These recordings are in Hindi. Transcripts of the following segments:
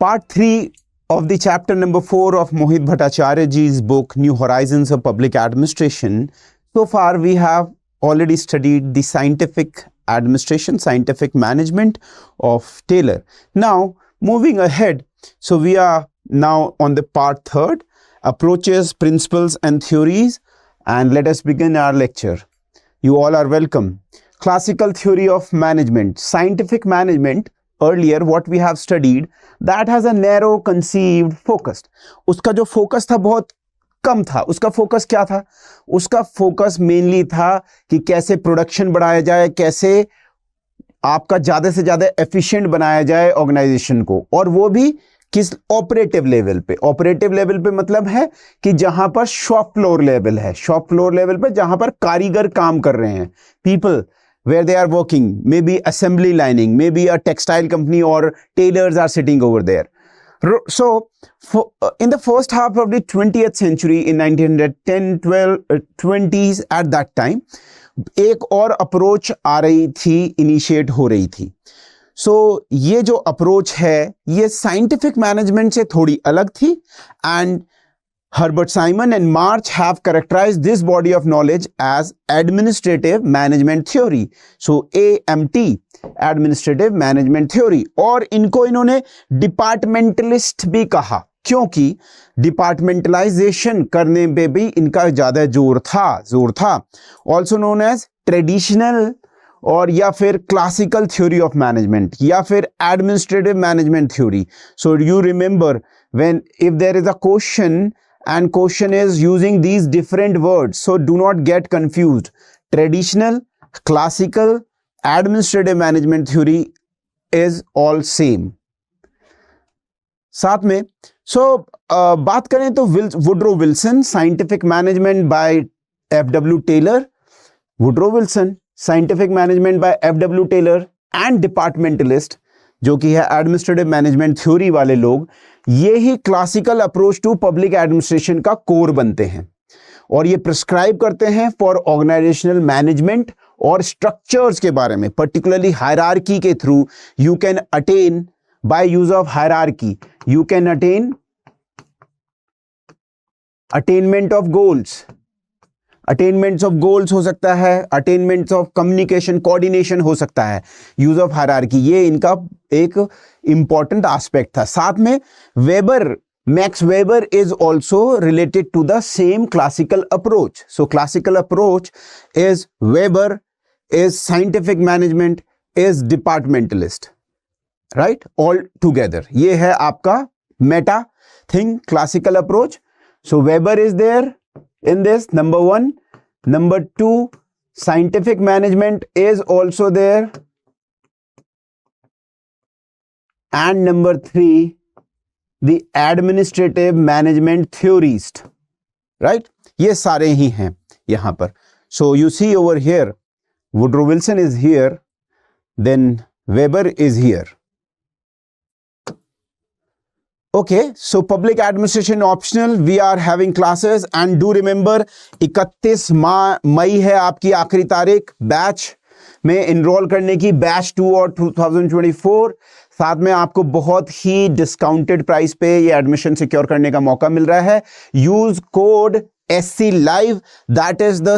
Part 3 of the chapter number 4 of Mohit Bhattacharya ji's book New Horizons of Public Administration. So far we have already studied the scientific administration, scientific management of Taylor. Now moving ahead, so we are now on the part 3rd, approaches, principles and theories, and let us begin our lecture. You all are welcome. Classical theory of management, scientific management. Earlier what we have studied, that has a narrow conceived focused. उसका जो focus था बहुत कम था. उसका focus क्या था? उसका focus mainly था कि कैसे production बढ़ाया जाए, कैसे आपका ज़्यादा से ज़्यादा efficient बनाया जाए organization को, और वो भी किस ऑपरेटिव लेवल पे. ऑपरेटिव लेवल पे मतलब है कि जहां पर शॉप फ्लोर लेवल है, शॉप फ्लोर लेवल पे जहां पर कारीगर काम कर रहे हैं, people where they are working, maybe assembly lining, maybe a textile company or tailors are sitting over there. So in the first half of the 20th century, in 1910, 20s, at that time, एक और अप्रोच आ रही थी, इनिशिएट हो रही थी. सो ये जो अप्रोच है ये साइंटिफिक मैनेजमेंट से थोड़ी अलग थी, and Herbert Simon and March have characterized this body of knowledge as administrative management theory. So AMT, administrative management theory. और इनको इन्होंने डिपार्टमेंटलिस्ट भी कहा, क्योंकि डिपार्टमेंटलाइजेशन करने पे भी इनका ज्यादा जोर था. ऑल्सो नोन एज ट्रेडिशनल और या फिर क्लासिकल थ्योरी ऑफ मैनेजमेंट या फिर administrative management theory. So you remember when if there is a question and question is using these different words, so do not get confused. Traditional, classical, administrative management theory is all same. साथ में बात करें तो Woodrow Wilson, scientific management by F.W. Taylor. Woodrow Wilson, scientific management by F.W. Taylor and departmentalist जो कि है एडमिनिस्ट्रेटिव मैनेजमेंट थ्योरी वाले लोग, ये ही classical approach to public administration का कोर बनते हैं, और ये प्रिस्क्राइब करते हैं फॉर ऑर्गेनाइजेशनल मैनेजमेंट और स्ट्रक्चर्स के बारे में, पर्टिकुलरली हायरार्की के through you can attain, by use of hierarchy you can attainment of goals. Attainments of goals हो सकता है, अटेनमेंट्स ऑफ कम्युनिकेशन, कोऑर्डिनेशन हो सकता है, यूज ऑफ हायरार्की. ये इनका एक इंपॉर्टेंट एस्पेक्ट था. साथ में Weber, Max Weber is also related to the same classical approach. So classical approach is Weber, is scientific management, is departmentalist, right, all together. ये है आपका meta thing, classical approach. So Weber is there in this, number 1. Number 2, scientific management is also there, and number 3, the administrative management theorist, right? ये सारे ही हैं यहां पर. So you see over here, Woodrow Wilson is here, then Weber is here. Okay, so public administration optional, we are having classes, and do remember 31 मई है आपकी आखिरी तारीख बैच में इनरोल करने की, बैच 2 और 2024. साथ में आपको बहुत ही डिस्काउंटेड प्राइस पे ये एडमिशन सिक्योर करने का मौका मिल रहा है. Use code SC Live, that is the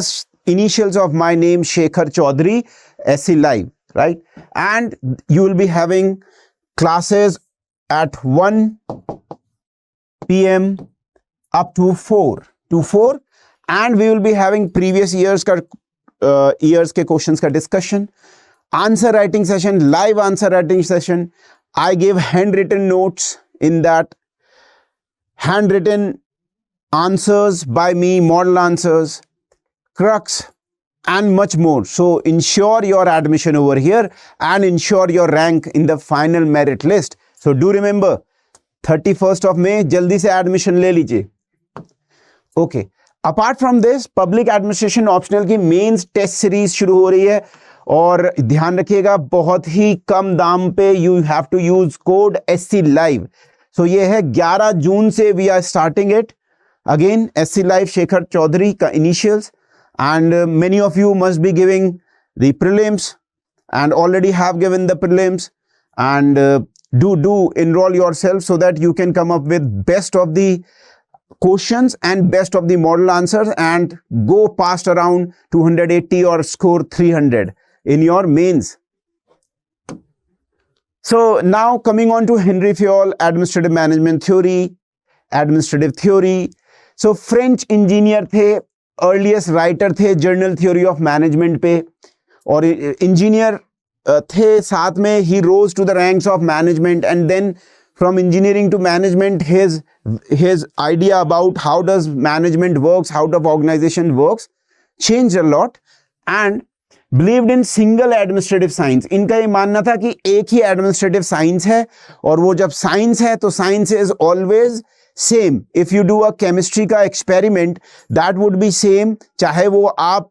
initials of my name, Shekhar Chaudhary, SC Live, right? And you will be having classes at 1 p.m. up to 4, and we will be having previous years के questions का discussion, answer writing session, live answer writing session. I give handwritten notes in that, handwritten answers by me, model answers, crux, and much more. So ensure your admission over here and ensure your rank in the final merit list. So do remember 31st of May, जल्दी से एडमिशन ले लीजिए. Okay, apart from this public administration optional की मेंस टेस्ट सीरीज शुरू हो रही है, और ध्यान रखिएगा बहुत ही कम दाम पे you have to use code SC Live. So ये है 11 जून से we are starting it. Again SC Live Shekhar Chaudhary का initials, and many of you must be giving the prelims and already have given the prelims, and do enroll yourself so that you can come up with best of the questions and best of the model answers and go past around 280 or score 300 in your mains. So now coming on to Henry Fayol, administrative management theory, administrative theory. So French engineer थे, earliest writer थे journal theory of management पे, और engineer थे साथ में, he rose to the ranks of management, and then from engineering to management, his idea about how does management works, how the organization works changed a lot, and believed in single administrative science. इनका ये मानना था कि एक ही administrative science है, और वो जब science है तो science is always same. If you do a chemistry का experiment, that would be same, चाहे वो आप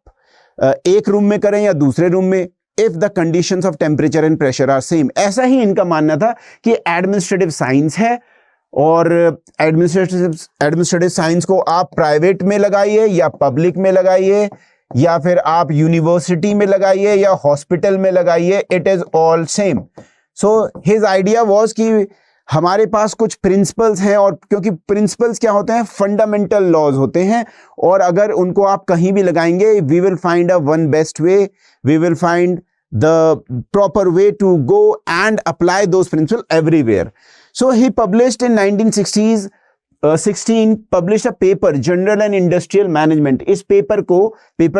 एक रूम में करें या दूसरे रूम में, if the conditions of temperature and pressure are same. ऐसा ही इनका मानना था कि administrative science है, और administrative science को आप प्राइवेट में लगाइए या पब्लिक में लगाइए या फिर आप यूनिवर्सिटी में लगाइए या हॉस्पिटल में लगाइए, it is all same. So his idea was कि हमारे पास कुछ प्रिंसिपल्स हैं, और क्योंकि प्रिंसिपल्स क्या होते हैं, फंडामेंटल लॉज होते हैं, और अगर उनको आप कहीं भी लगाएंगे, we will find a one best way, we will find the proper way to go and apply those principles everywhere. So he published in 1960s 16 published a paper, General and Industrial Management. इस पेपर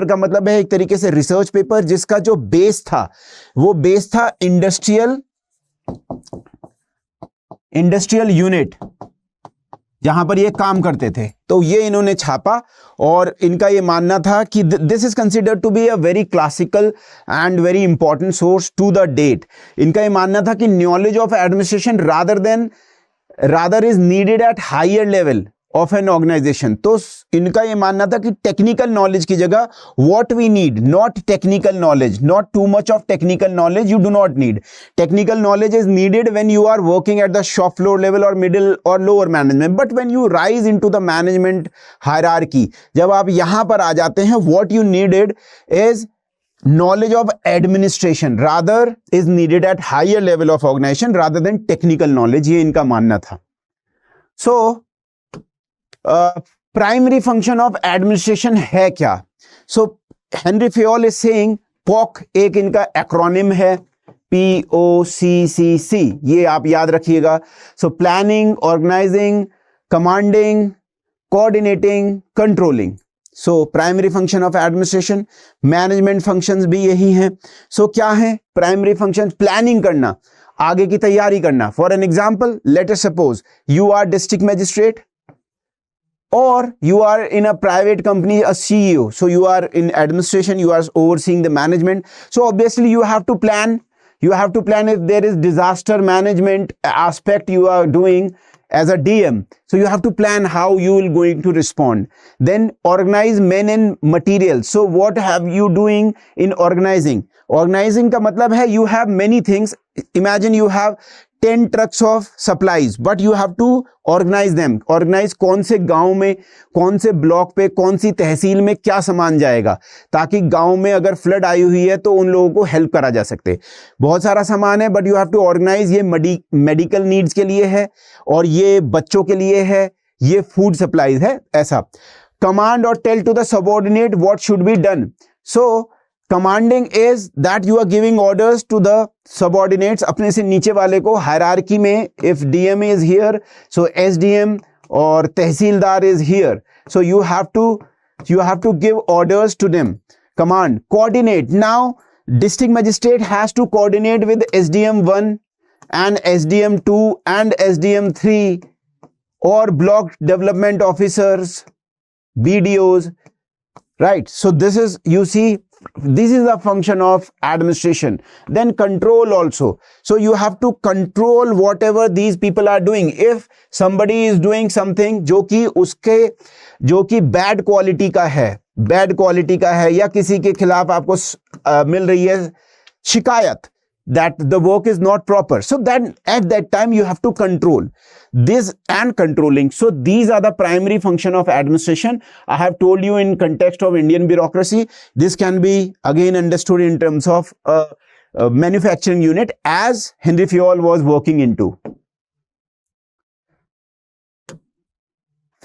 का मतलब है एक तरीके से रिसर्च पेपर, जिसका जो बेस था वो बेस था इंडस्ट्रियल यूनिट, जहां पर ये काम करते थे. तो ये इन्होंने छापा, और इनका ये मानना था कि this is considered to be a very classical and very important source to the date. इनका ये मानना था कि knowledge of administration rather is needed at higher level of an organization. तो इनका ये मानना था कि टेक्निकल नॉलेज की जगह what we need, not technical knowledge, not too much of technical knowledge you do not need. Technical knowledge is needed when you are working at the shop floor level or middle or lower management, but when you rise into the management hierarchy, जब आप यहाँ पर आ जाते हैं, what you needed is knowledge of administration rather is needed at higher level of organization rather than technical knowledge. ये इनका मानना था. So primary function of administration है क्या? So Henry Fayol is saying POC एक इनका acronym है, POCCC, ये आप याद रखिएगा. So planning, organizing, commanding, coordinating, controlling. So primary function of administration. Management functions भी यही हैं. सो क्या है प्राइमरी फंक्शन? प्लानिंग करना, आगे की तैयारी करना. For an example, let us suppose you are district magistrate or you are in a private company, a CEO, so you are in administration, you are overseeing the management. So obviously you have to plan if there is disaster management aspect you are doing as a DM, so you have to plan how you will going to respond. Then organize men and materials. So what have you doing in organizing? Organizing का मतलब है you have many things. Imagine you have 10 trucks of supplies, but you have to organize them. Organize कौन से गांव में, कौन से ब्लॉक पे, कौन सी तहसील में क्या सामान जाएगा, ताकि गांव में अगर फ्लड आई हुई है तो उन लोगों को हेल्प करा जा सकते. बहुत सारा सामान है, but you have to organise. ये मेडिकल नीड्स के लिए है, और ये बच्चों के लिए है, ये फूड सप्लाईज है, ऐसा. कमांड और tell to the subordinate what should be done. So commanding is that you are giving orders to the subordinates, अपने से नीचे वाले को. हायरार्की में if DM is here, so SDM और tehsildar is here, so you have to give orders to them. Command, coordinate. Now district magistrate has to coordinate with SDM1 and SDM2 and SDM3 or block development officers, BDOs, right? So this is, you see, this is a function of administration. Then control also. So you have to control whatever these people are doing. If somebody is doing something जो कि bad quality का है, या किसी के खिलाफ आपको मिल रही है शिकायत that the work is not proper, so then at that time you have to control this and controlling. So these are the primary function of administration. I have told you in context of Indian bureaucracy. This can be again understood in terms of manufacturing unit as Henry Fayol was working into.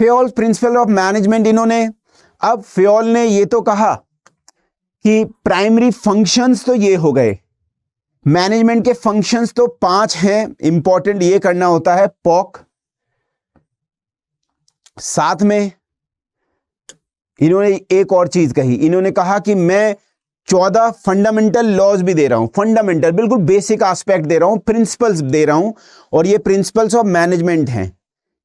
Fayol's principle of management, इन्होंने, अब Fayol ने ये तो कहा कि प्राइमरी फंक्शंस तो ये हो गए, मैनेजमेंट के फंक्शंस तो 5 हैं, इंपॉर्टेंट ये करना होता है पॉक। साथ में इन्होंने एक और चीज कही, इन्होंने कहा कि मैं 14 फंडामेंटल लॉज भी दे रहा हूं, फंडामेंटल बिल्कुल बेसिक एस्पेक्ट दे रहा हूं, प्रिंसिपल्स दे रहा हूं, और ये प्रिंसिपल्स ऑफ मैनेजमेंट हैं,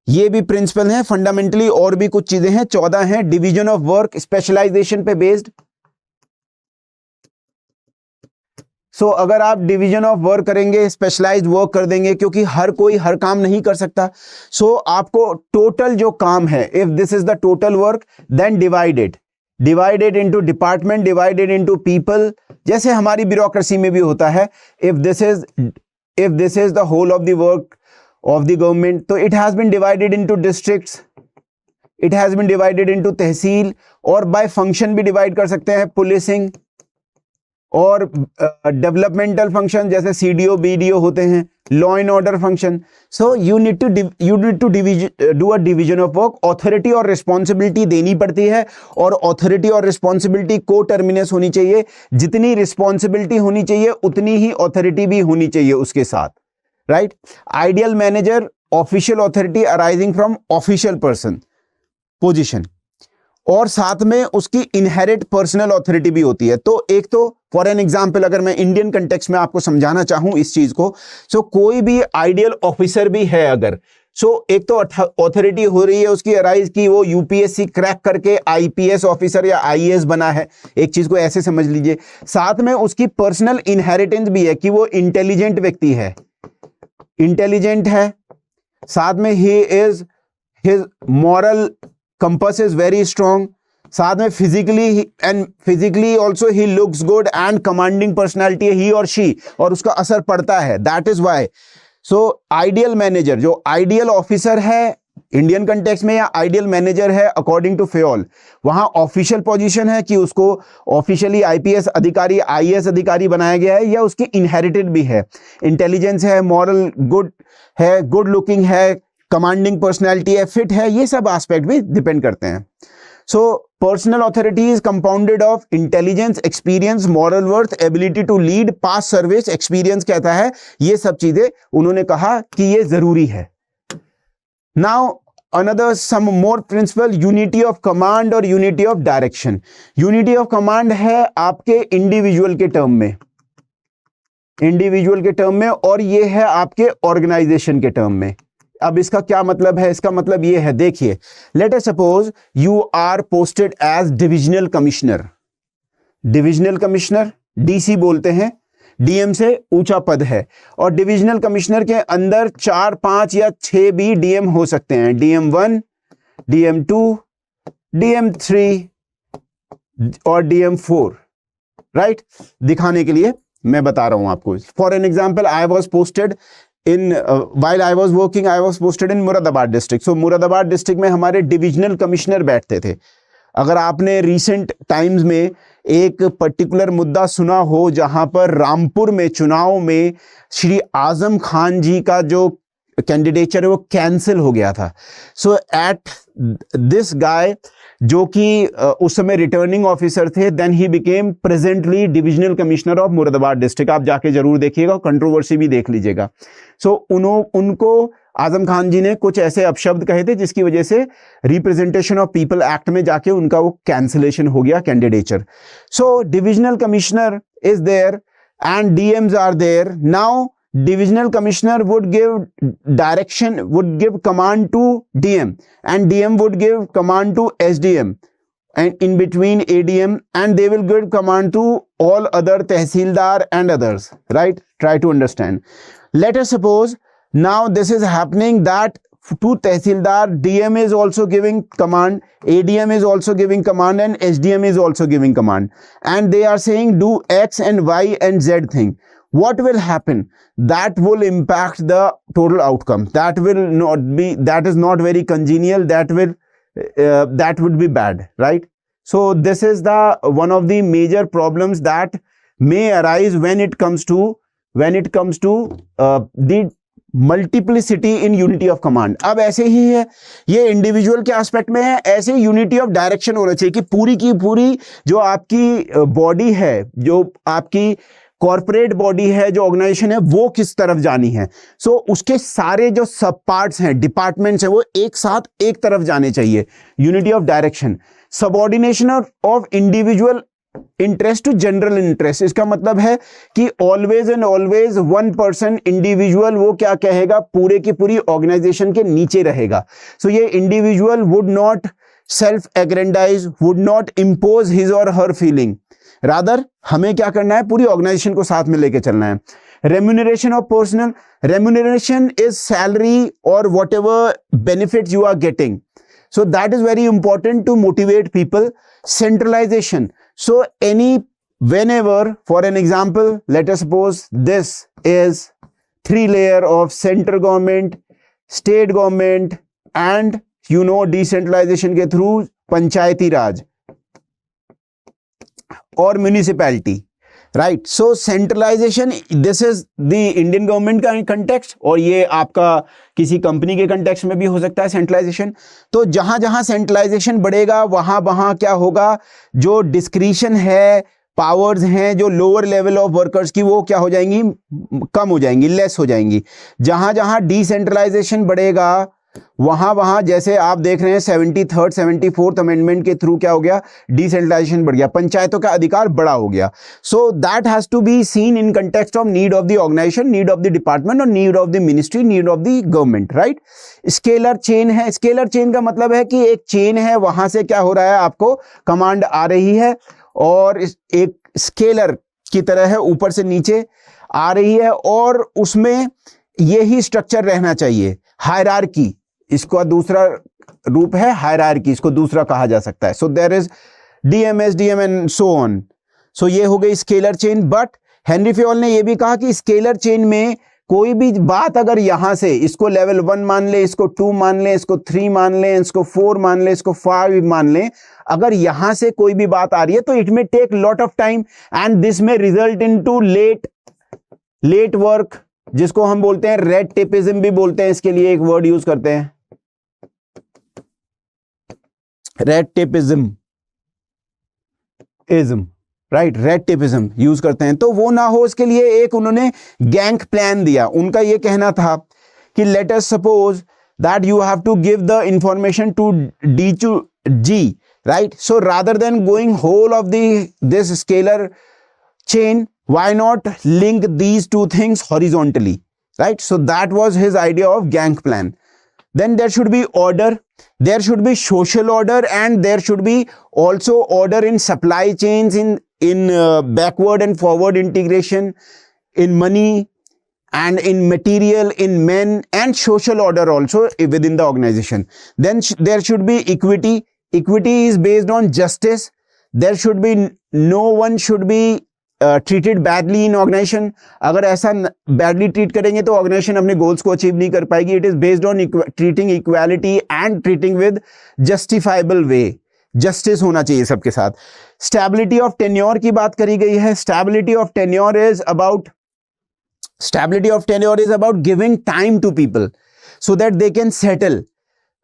ये भी प्रिंसिपल हैं फंडामेंटली, और भी कुछ चीजें हैं, 14 हैं। डिवीजन ऑफ वर्क, स्पेशलाइजेशन पे बेस्ड। सो अगर आप डिवीजन ऑफ वर्क करेंगे, स्पेशलाइज्ड वर्क कर देंगे, क्योंकि हर कोई हर काम नहीं कर सकता, सो आपको टोटल जो काम है, if this is the total work, then divided into department, divided into people, जैसे हमारी ब्यूरोक्रेसी में भी होता है। If this is the whole of the work of the government, तो it has been divided into districts, it has been divided into tehsil, और बाय फंक्शन भी डिवाइड कर सकते हैं, पुलिसिंग और डेवलपमेंटल फंक्शन जैसे सीडीओ बीडीओ होते हैं, law and order function. So you need to do a division of work. Authority और रिस्पॉन्सिबिलिटी देनी पड़ती है, और ऑथोरिटी और रिस्पॉन्सिबिलिटी को टर्मिनस होनी चाहिए। जितनी रिस्पॉन्सिबिलिटी होनी चाहिए उतनी ही ऑथोरिटी भी होनी चाहिए उसके साथ, right. Ideal manager, official authority arising from official person position, और साथ में उसकी इनहेरिट पर्सनल ऑथोरिटी भी होती है। तो एक तो फॉर एन एग्जांपल, अगर मैं इंडियन कंटेक्स्ट में आपको समझाना चाहूं इस चीज को, सो कोई भी आइडियल ऑफिसर भी है अगर, सो एक तो ऑथोरिटी हो रही है उसकी अराइज की वो यूपीएससी क्रैक करके आईपीएस ऑफिसर या आईएएस बना है, एक चीज को ऐसे समझ लीजिए। साथ में उसकी पर्सनल इनहेरिटेंस भी है कि वो इंटेलिजेंट व्यक्ति है, इंटेलिजेंट है। साथ में his moral compass is very strong. साथ में physically also he looks good and commanding personality है ही और शी, और उसका असर पड़ता है। That is why so ideal manager, जो आइडियल ऑफिसर है इंडियन कंटेक्स्ट में, या आइडियल मैनेजर है अकॉर्डिंग टू फेयोल, वहां ऑफिशियल पोजीशन है कि उसको ऑफिशियली आईपीएस अधिकारी आईएएस अधिकारी बनाया गया है, या उसकी इनहेरिटेड भी है, इंटेलिजेंस है, मॉरल गुड है, गुड लुकिंग है, कमांडिंग पर्सनैलिटी है, फिट है, ये सब एस्पेक्ट भी डिपेंड करते हैं। So personal authority is compounded of intelligence, experience, moral worth, ability to lead, past service, experience कहता है, ये सब चीजें उन्होंने कहा कि ये जरूरी है। Now another some more principle, unity of command और unity of direction. Unity of command है आपके इंडिविजुअल के टर्म में, इंडिविजुअल के टर्म में, और ये है आपके ऑर्गेनाइजेशन के टर्म में। अब इसका क्या मतलब है? इसका मतलब ये है, देखिए, let us suppose you are posted as divisional commissioner. Divisional commissioner DC बोलते हैं, डीएम से ऊंचा पद है, और डिविजनल कमिश्नर के अंदर 4, 5 या 6 भी डीएम हो सकते हैं, डीएम 1, डीएम 2, डीएम 3 और डीएम 4, राइट। दिखाने के लिए मैं बता रहा हूं आपको। For an example, I was posted while I was working, I was posted in Moradabad district. So Moradabad district में हमारे डिविजनल कमिश्नर बैठते थे। अगर आपने रिसेंट टाइम्स में एक पर्टिकुलर मुद्दा सुना हो जहां पर रामपुर में चुनाव में श्री आजम खान जी का जो कैंडिडेचर है वो कैंसिल हो गया था। सो एट दिस गाय, जो कि उस समय रिटर्निंग ऑफिसर थे, then he became presently divisional commissioner of Moradabad district. आप जाके जरूर देखिएगा, कंट्रोवर्सी भी देख लीजिएगा। सो उनको आजम खान जी ने कुछ ऐसे अपशब्द कहे थे जिसकी वजह से रिप्रेजेंटेशन ऑफ पीपल एक्ट में जाके उनका वो कैंसिलेशन हो गया candidature. So divisional commissioner is there and DMs are there. Now divisional commissioner would give direction, would give command to DM, and DM would give command to SDM, and in between ADM, and they will give command to all other tehsildar and others, right? Try to understand. Let us suppose now this is happening that to tehsildar DM is also giving command, ADM is also giving command, and SDM is also giving command, and they are saying do X and Y and Z thing. What will happen? That will impact the total outcome. That is not very congenial. That would be bad, right? So this is one of the major problems that may arise when it comes to the multiplicity in unity of command. अब ऐसे ही है, ये इंडिविजुअल के एस्पेक्ट में है, ऐसे यूनिटी ऑफ डायरेक्शन होना चाहिए कि पूरी की पूरी जो आपकी बॉडी है, जो आपकी कॉर्पोरेट बॉडी है, जो ऑर्गेनाइजेशन है, वो किस तरफ जानी है। सो उसके सारे जो सब पार्ट्स हैं, डिपार्टमेंट्स हैं, वो एक साथ एक तरफ जाने चाहिए। Unity of direction, subordination of individual interest to general interest. इसका मतलब है कि always and always one person individual वो क्या कहेगा, पूरे की पूरी ऑर्गेनाइजेशन के नीचे रहेगा। सो ये individual would not self aggrandise, would not impose his और हर फीलिंग, रादर हमें क्या करना है, पूरी ऑर्गेनाइजेशन को साथ में लेके चलना है। Remuneration of personal, remuneration is salary और whatever benefit you are getting, so that is very important to motivate people. Centralization, so whenever, for an example, let us suppose this is 3 layer of central government, state government and decentralization के through पंचायती राज और municipality, right. So centralisation, this is the Indian government का कंटेक्स्ट, और ये आपका किसी कंपनी के कंटेक्स्ट में भी हो सकता है सेंट्रलाइजेशन। तो जहां जहां सेंट्रलाइजेशन बढ़ेगा वहां वहां क्या होगा, जो डिस्क्रिशन है, पावर्स हैं जो लोअर लेवल ऑफ वर्कर्स की, वो क्या हो जाएंगी, कम हो जाएंगी, लेस हो जाएंगी। जहां जहां डिसेंट्रलाइजेशन बढ़ेगा वहां वहां, जैसे आप देख रहे हैं 73rd 74th अमेंडमेंट के थ्रू क्या हो गया, डिसेंट्रलाइजेशन बढ़ गया, पंचायतों का अधिकार बड़ा हो गया। So that has to be seen in context of need of the organisation, need of the department और need of the ministry, need of the government, right. Scalar chain है, स्केलर चेन का मतलब है कि एक चेन है, वहां से क्या हो रहा है, आपको कमांड आ रही है और एक स्केलर की तरह है, ऊपर से नीचे आ रही है, और उसमें यही स्ट्रक्चर रहना चाहिए। हायरार्की, इसका दूसरा रूप है हायरार्की, इसको दूसरा कहा जा सकता है। So there is DMs, DM and so on. So ये हो गई scalar chain. But Henri Fayol ने ये भी कहा कि स्केलर चेन में कोई भी बात अगर यहां से, इसको लेवल 1 मान ले, इसको 2 मान ले, इसको 3 मान ले, इसको 4 मान ले, इसको 5 मान ले, अगर यहां से कोई भी बात आ रही है तो it may take lot of time and this may result into late work, जिसको हम बोलते हैं रेड टेपिज्म भी बोलते हैं, इसके लिए एक वर्ड यूज करते हैं, red tapism, right, red tapism use करते हैं। तो वो ना हो इसके लिए एक उन्होंने गैंग प्लान दिया। उनका ये कहना था कि let us suppose that you have to give the information to D to G, right. So rather than going whole of this scalar chain, why not link these two things horizontally, right? So that was his idea of gang plan. Then there should be order, there should be social order, and there should be also order in supply chains, in backward and forward integration, in money and in material, in men, and social order also within the organization. Then there should be equity. Equity is based on justice. There should be, no one should be treated badly in organisation. अगर ऐसा बैडली ट्रीट करेंगे तो ऑर्गेनाइजेशन अपने गोल्स को अचीव नहीं कर पाएगी। It is based on treating equality and treating with justifiable way, justice होना चाहिए सबके साथ। स्टेबिलिटी ऑफ टेन्योर की बात करी गई है। Stability of tenure is about giving time to people so that they can settle.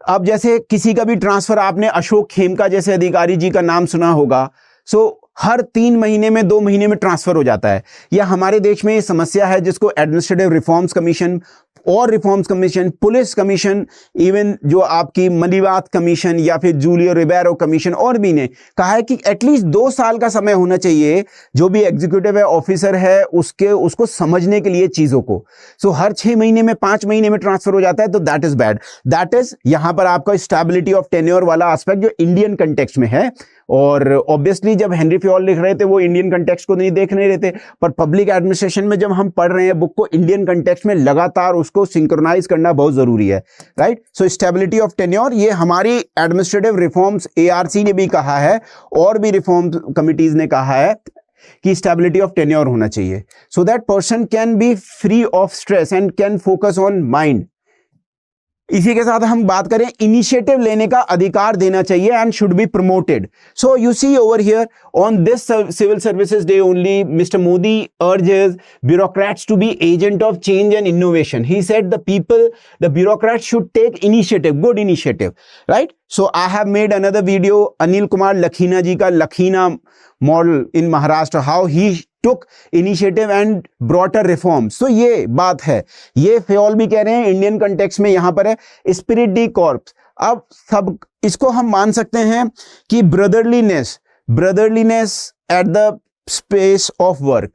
अब जैसे किसी का भी ट्रांसफर, आपने अशोक खेमका जैसे अधिकारी जी का नाम सुना होगा, सो हर 3 महीने में 2 महीने में ट्रांसफर हो जाता है। या हमारे देश में ये समस्या है जिसको एडमिनिस्ट्रेटिव रिफॉर्म्स कमीशन और reforms commission, police commission, even जो आपकी मनीबात कमीशन या फिर जूलियो रिबेरो कमीशन और भी ने कहा है कि एटलीस्ट 2 साल का समय होना चाहिए जो भी एग्जीक्यूटिव है, ऑफिसर है, उसको समझने के लिए चीजों को। सो हर 6 महीने में 5 महीने में ट्रांसफर हो जाता है, तो that is bad. That is यहां पर आपका स्टेबिलिटी ऑफ टेन्योर वाला एस्पेक्ट जो इंडियन कंटेक्स्ट में है। और ऑब्वियसली जब हेनरी फयोल लिख रहे थे वो इंडियन कंटेक्स्ट को नहीं देख नहीं रहे थे, पर पब्लिक एडमिनिस्ट्रेशन में जब हम पढ़ रहे हैं बुक को, इंडियन कंटेक्स्ट में लगातार उसको सिंक्रोनाइज करना बहुत जरूरी है, right. So stability of tenure, ये हमारी एडमिनिस्ट्रेटिव रिफॉर्म्स एआरसी ने भी कहा है और भी रिफॉर्म कमिटीज ने कहा है कि स्टेबिलिटी ऑफ टेन्योर होना चाहिए, so that person can be free of stress and can focus on mind इसी के साथ हम बात करें, इनिशिएटिव लेने का अधिकार देना चाहिए and should be promoted. So you see over here on this civil services day only, Mr. Modi urges bureaucrats to be agent of change and innovation. He said the people, the bureaucrats should take initiative, good initiative, right? So I have made another video, Anil Kumar Lakhina ji ka Lakhina model in Maharashtra, how he took initiative and brought a reform. So ये बात है, ये फ्योल भी कह रहे हैं इंडियन कंटेक्स्ट में, यहाँ पर है स्पिरिट डी कॉर्प्स. अब सब इसको हम मान सकते हैं कि ब्रदरलीनेस at the space of work,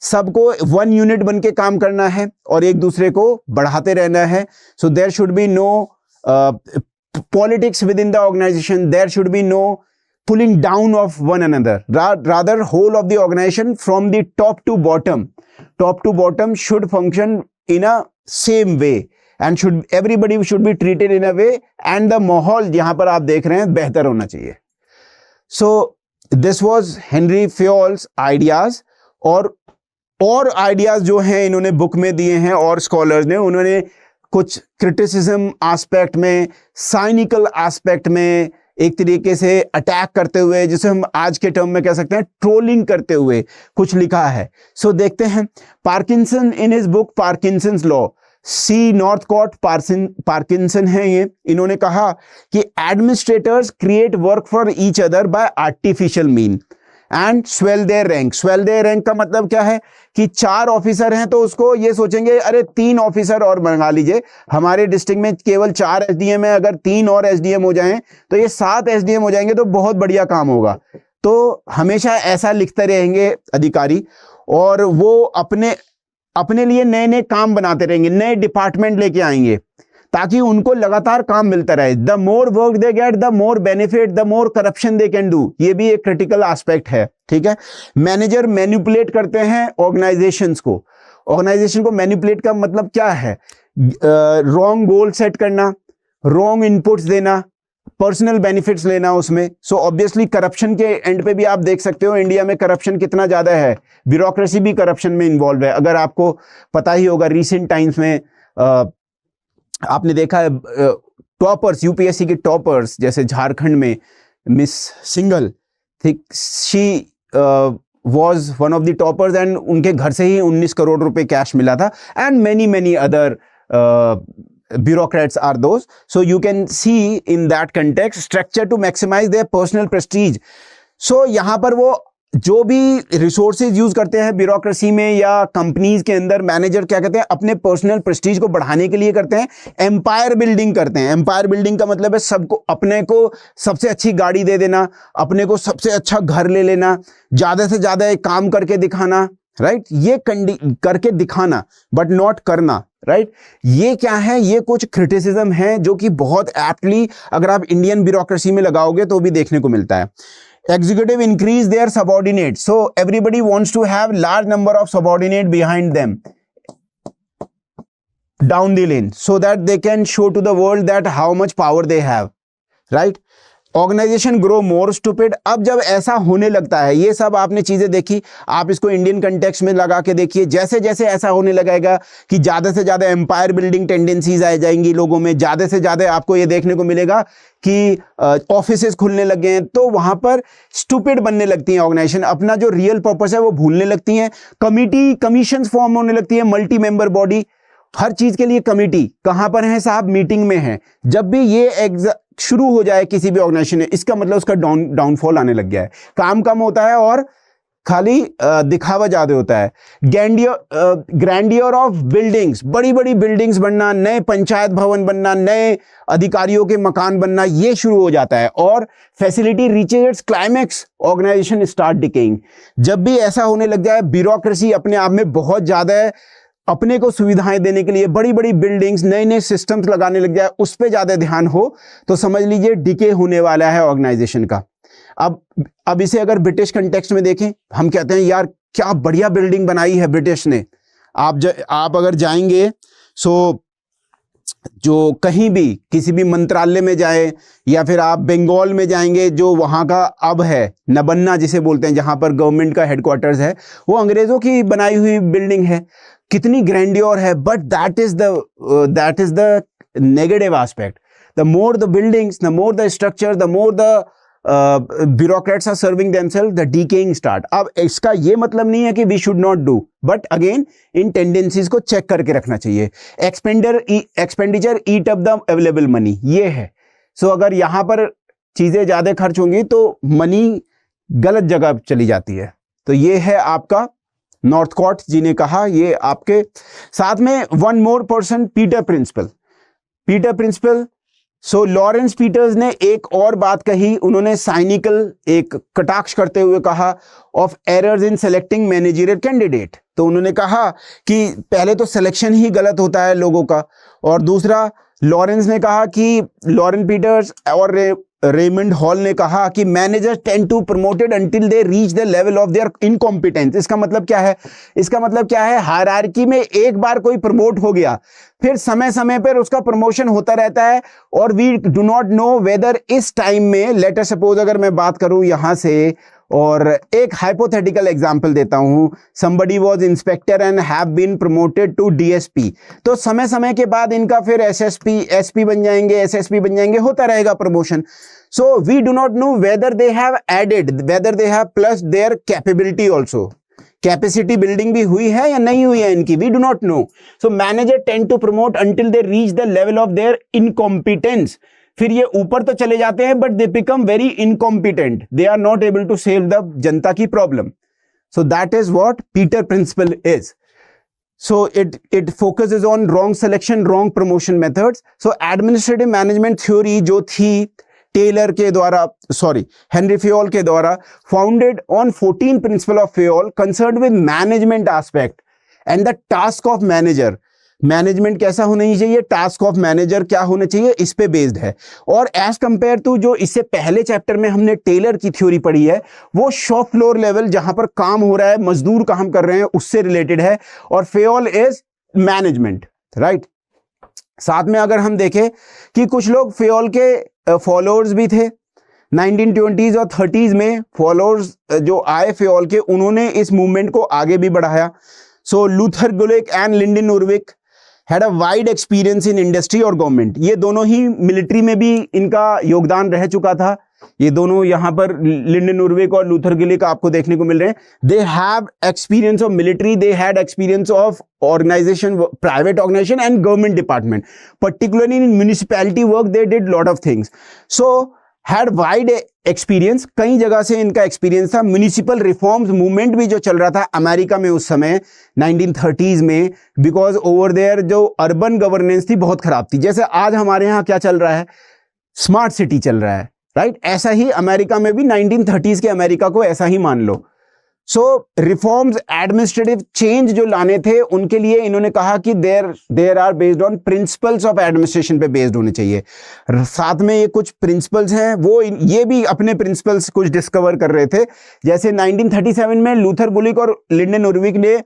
सबको वन यूनिट बन के काम करना है और एक दूसरे को बढ़ाते रहना है. So there should be no politics within the organisation, there should be no pulling down of one another, rather whole of the organization from the top to bottom should function in a same way and everybody should be treated in a way and the माहौल जहां पर आप देख रहे हैं बेहतर होना चाहिए. So this was Henry Fayol's ideas. और आइडियाज जो हैं इन्होंने बुक में दिए हैं और स्कॉलर्स ने, उन्होंने कुछ क्रिटिसिज्म एस्पेक्ट में, साइनिकल एस्पेक्ट में, एक तरीके से अटैक करते हुए, जिसे हम आज के टर्म में कह सकते हैं ट्रोलिंग करते हुए कुछ लिखा है. सो देखते हैं. Parkinson in his book Parkinson's law, C Northcote Parkinson है ये, इन्होंने कहा कि administrators create work for each other by artificial mean and swell their rank. Swell their rank का मतलब क्या है कि 4 ऑफिसर हैं तो उसको ये सोचेंगे अरे 3 ऑफिसर और मंगा लीजिए, हमारे डिस्ट्रिक्ट में केवल 4 एसडीएम है, अगर 3 और एसडीएम हो जाएं तो ये 7 एसडीएम हो जाएंगे तो बहुत बढ़िया काम होगा. तो हमेशा ऐसा लिखते रहेंगे अधिकारी और वो अपने लिए नए नए काम बनाते रहेंगे, नए डिपार्टमेंट लेके आएंगे ताकि उनको लगातार काम मिलता रहे. The more work they get the more benefit, the more corruption they can do. ये भी एक क्रिटिकल एस्पेक्ट है, ठीक है. मैनेजर मैनिपुलेट करते हैं ऑर्गेनाइजेशंस को. ऑर्गेनाइजेशन को मैनिपुलेट का मतलब क्या है? रॉन्ग गोल सेट करना, रॉन्ग इनपुट्स देना, पर्सनल बेनिफिट्स लेना उसमें. सो ऑब्वियसली करप्शन के एंड पे भी आप देख सकते हो इंडिया में करप्शन कितना ज्यादा है. ब्यूरोक्रेसी भी करप्शन में इन्वॉल्व है. अगर आपको पता ही होगा रिसेंट टाइम्स में आपने देखा है टॉपर्स, यूपीएससी के टॉपर्स, जैसे झारखंड में मिस सिंगल, ठीक, she was one of the toppers and उनके घर से ही 19 करोड़ रुपए कैश मिला था. and many other bureaucrats are those. So you can see in that context structure to maximize their personal prestige. So यहाँ पर वो जो भी रिसोर्सेज यूज करते हैं ब्यूरोक्रेसी में या कंपनीज के अंदर, मैनेजर क्या कहते हैं, अपने पर्सनल प्रेस्टीज को बढ़ाने के लिए करते हैं, एम्पायर बिल्डिंग करते हैं. एम्पायर बिल्डिंग का मतलब है सबको, अपने को सबसे अच्छी गाड़ी दे देना, अपने को सबसे अच्छा घर ले लेना, ज्यादा से ज्यादा एक काम करके दिखाना, राइट. ये करके दिखाना बट नॉट करना, राइट. ये क्या है? ये कुछ क्रिटिसिज्म है जो कि बहुत एप्टली अगर आप इंडियन ब्यूरोक्रेसी में लगाओगे तो भी देखने को मिलता है. Executive increase their subordinates, so everybody wants to have large number of subordinate behind them down the lane so that they can show to the world that how much power they have, right. Organisation grow more stupid. अब जब ऐसा होने लगता है, ये सब आपने चीजें देखी, आप इसको इंडियन कंटेक्स्ट में लगा के देखिए. जैसे जैसे ऐसा होने लगेगा कि ज्यादा से ज्यादा एम्पायर बिल्डिंग टेंडेंसीज आ जाएंगी लोगों में, ज्यादा से ज्यादा आपको ये देखने को मिलेगा कि ऑफिसेज खुलने लगे हैं, तो वहां पर स्टूपिड बनने लगती हैं ऑर्गेनाइजेशन, अपना जो रियल पर्पस है वो भूलने लगती हैं. कमिटी कमीशंस फॉर्म होने लगती है, मल्टी मेंबर बॉडी, हर चीज के लिए कमिटी. कहां पर है साहब? मीटिंग में है. जब भी ये शुरू हो जाए किसी भी ऑर्गेनाइजेशन में, इसका मतलब उसका डाउनफॉल आने लग गया है. काम कम होता है और खाली दिखावा ज्यादा होता है. ग्रैंडियर ऑफ बिल्डिंग्स, बड़ी बड़ी बिल्डिंग्स बनना, नए पंचायत भवन बनना, नए अधिकारियों के मकान बनना, ये शुरू हो जाता है. और facility reaches its climax, organisation start decaying. जब भी ऐसा होने लग जाए, ब्यूरोक्रेसी अपने आप में बहुत ज्यादा है, अपने को सुविधाएं देने के लिए बड़ी बड़ी बिल्डिंग्स, नए नए सिस्टम्स लगाने लग जाए, उस पर ज्यादा ध्यान हो, तो समझ लीजिए डिके होने वाला है ऑर्गेनाइजेशन का. अब इसे अगर ब्रिटिश कंटेक्स्ट में देखें, हम कहते हैं यार क्या बढ़िया बिल्डिंग बनाई है ब्रिटिश ने. आप अगर जाएंगे, सो जो कहीं भी किसी भी मंत्रालय में जाए या फिर आप बंगाल में जाएंगे, जो वहाँ का अब है नबन्ना जिसे बोलते हैं, जहाँ पर गवर्नमेंट का हेडक्वार्टर्स है, वो अंग्रेजों की बनाई हुई बिल्डिंग है. कितनी ग्रैंडियर है, but that is the negative aspect. The more the buildings, the more the structure, the more the bureaucrats are serving themselves, the decaying start. अब इसका ये मतलब नहीं है कि we should not do, but again in tendencies को check करके रखना चाहिए. Expenditure eat up the available money, ये है. So अगर यहाँ पर चीजें ज्यादा खर्च होंगी तो मनी गलत जगह चली जाती है. तो ये है आपका नॉर्थकॉट जी ने कहा. ये आपके साथ में one more person, Peter principle. So Lawrence Peters ने एक और बात कही. उन्होंने साइनिकल, एक कटाक्ष करते हुए कहा of errors in selecting managerial candidate. तो उन्होंने कहा कि पहले तो सिलेक्शन ही गलत होता है लोगों का, और दूसरा लॉरेंस ने कहा कि लॉरेंस पीटर्स और रेमंड हॉल ने कहा कि managers tend to promoted until they reach the level of their incompetence. इसका मतलब क्या है, हायरार्की में एक बार कोई प्रमोट हो गया, फिर समय समय पर उसका प्रमोशन होता रहता है, और we do not know whether इस टाइम में, लेट अस सपोज अगर मैं बात करूं यहां से, और एक हाइपोथेटिकल एग्जांपल देता हूं, somebody was inspector and have been promoted to DSP. तो समय समय के बाद इनका फिर एसएसपी, एसपी बन जाएंगे, एसएसपी बन जाएंगे, होता रहेगा promotion. So we do not know whether they have added, whether they have plus their capability also. Capacity building भी हुई है या नहीं हुई है इनकी, we do not know. So manager tend to promote until they reach the level of their incompetence. फिर ये ऊपर तो चले जाते हैं, but they become very incompetent. They are not able to save the जनता की problem. So that is what Peter principle is. So it focuses on wrong selection, wrong promotion methods. So administrative management theory जो थी टेलर के द्वारा, हेनरी फेयोल के द्वारा, founded on 14 principle of Fayol concerned with management aspect and the task of manager. Management कैसा होना चाहिए, टास्क ऑफ मैनेजर क्या होना चाहिए, इस पे बेस्ड है. और एज कंपेयर टू जो इससे पहले चैप्टर में हमने टेलर की थ्योरी पढ़ी है, वो शॉप फ्लोर लेवल जहां पर काम हो रहा है, मजदूर काम कर रहे हैं, उससे रिलेटेड है, और फेयोल इज मैनेजमेंट, राइट. साथ में अगर हम देखें कि कुछ लोग फेयोल के फॉलोअर्स भी थे 1920s और 30s में, फॉलोअर्स जो आए फेयोल के, उन्होंने इस मूवमेंट को आगे भी बढ़ाया. So Luther Gulick and Lyndall Urwick had a wide experience in industry और गवर्नमेंट. ये दोनों ही मिलिट्री में भी इनका योगदान रह चुका था. ये दोनों यहां पर लिंडन उर्विक और लूथर गुलिक आपको देखने को मिल रहे हैं. They have experience of military, they had experience of organization, private organization and government department, particularly in municipality work they did lot of things. So had wide experience, कई जगह से इनका एक्सपीरियंस था. म्यूनिसिपल रिफॉर्म्स मूवमेंट भी जो चल रहा था अमेरिका में उस समय 1930s में, बिकॉज ओवर देयर जो अर्बन गवर्नेंस थी बहुत खराब थी. जैसे आज हमारे यहाँ क्या चल रहा है, स्मार्ट सिटी चल रहा है, राइट. ऐसा ही अमेरिका में भी 1930s के अमेरिका को ऐसा ही मान लो. सो रिफॉर्म्स, एडमिनिस्ट्रेटिव चेंज जो लाने थे, उनके लिए इन्होंने कहा कि there are based on principles of administration पे बेस्ड होने चाहिए. साथ में ये कुछ प्रिंसिपल्स हैं, वो ये भी अपने प्रिंसिपल्स कुछ डिस्कवर कर रहे थे. जैसे 1937 में लूथर गुलिक और लिंडन उर्विक ने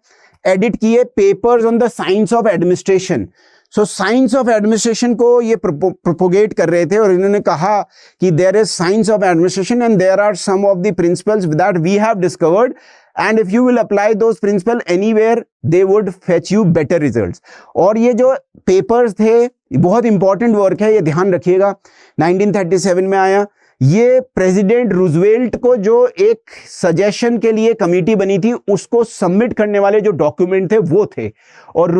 एडिट किए papers on the science of administration. So science of administration को ये प्रोपोगेट कर रहे थे, और इन्होंने कहा कि there is science of administration and there are some of the principles that we have discovered, and if you will apply those principle anywhere they would fetch you better results. और ये जो पेपर्स थे, बहुत इंपॉर्टेंट वर्क है, ये ध्यान रखिएगा. 1937 में आया. ये प्रेसिडेंट रूजवेल्ट को जो एक सजेशन के लिए कमेटी बनी थी, उसको सबमिट करने वाले जो डॉक्यूमेंट थे वो थे. और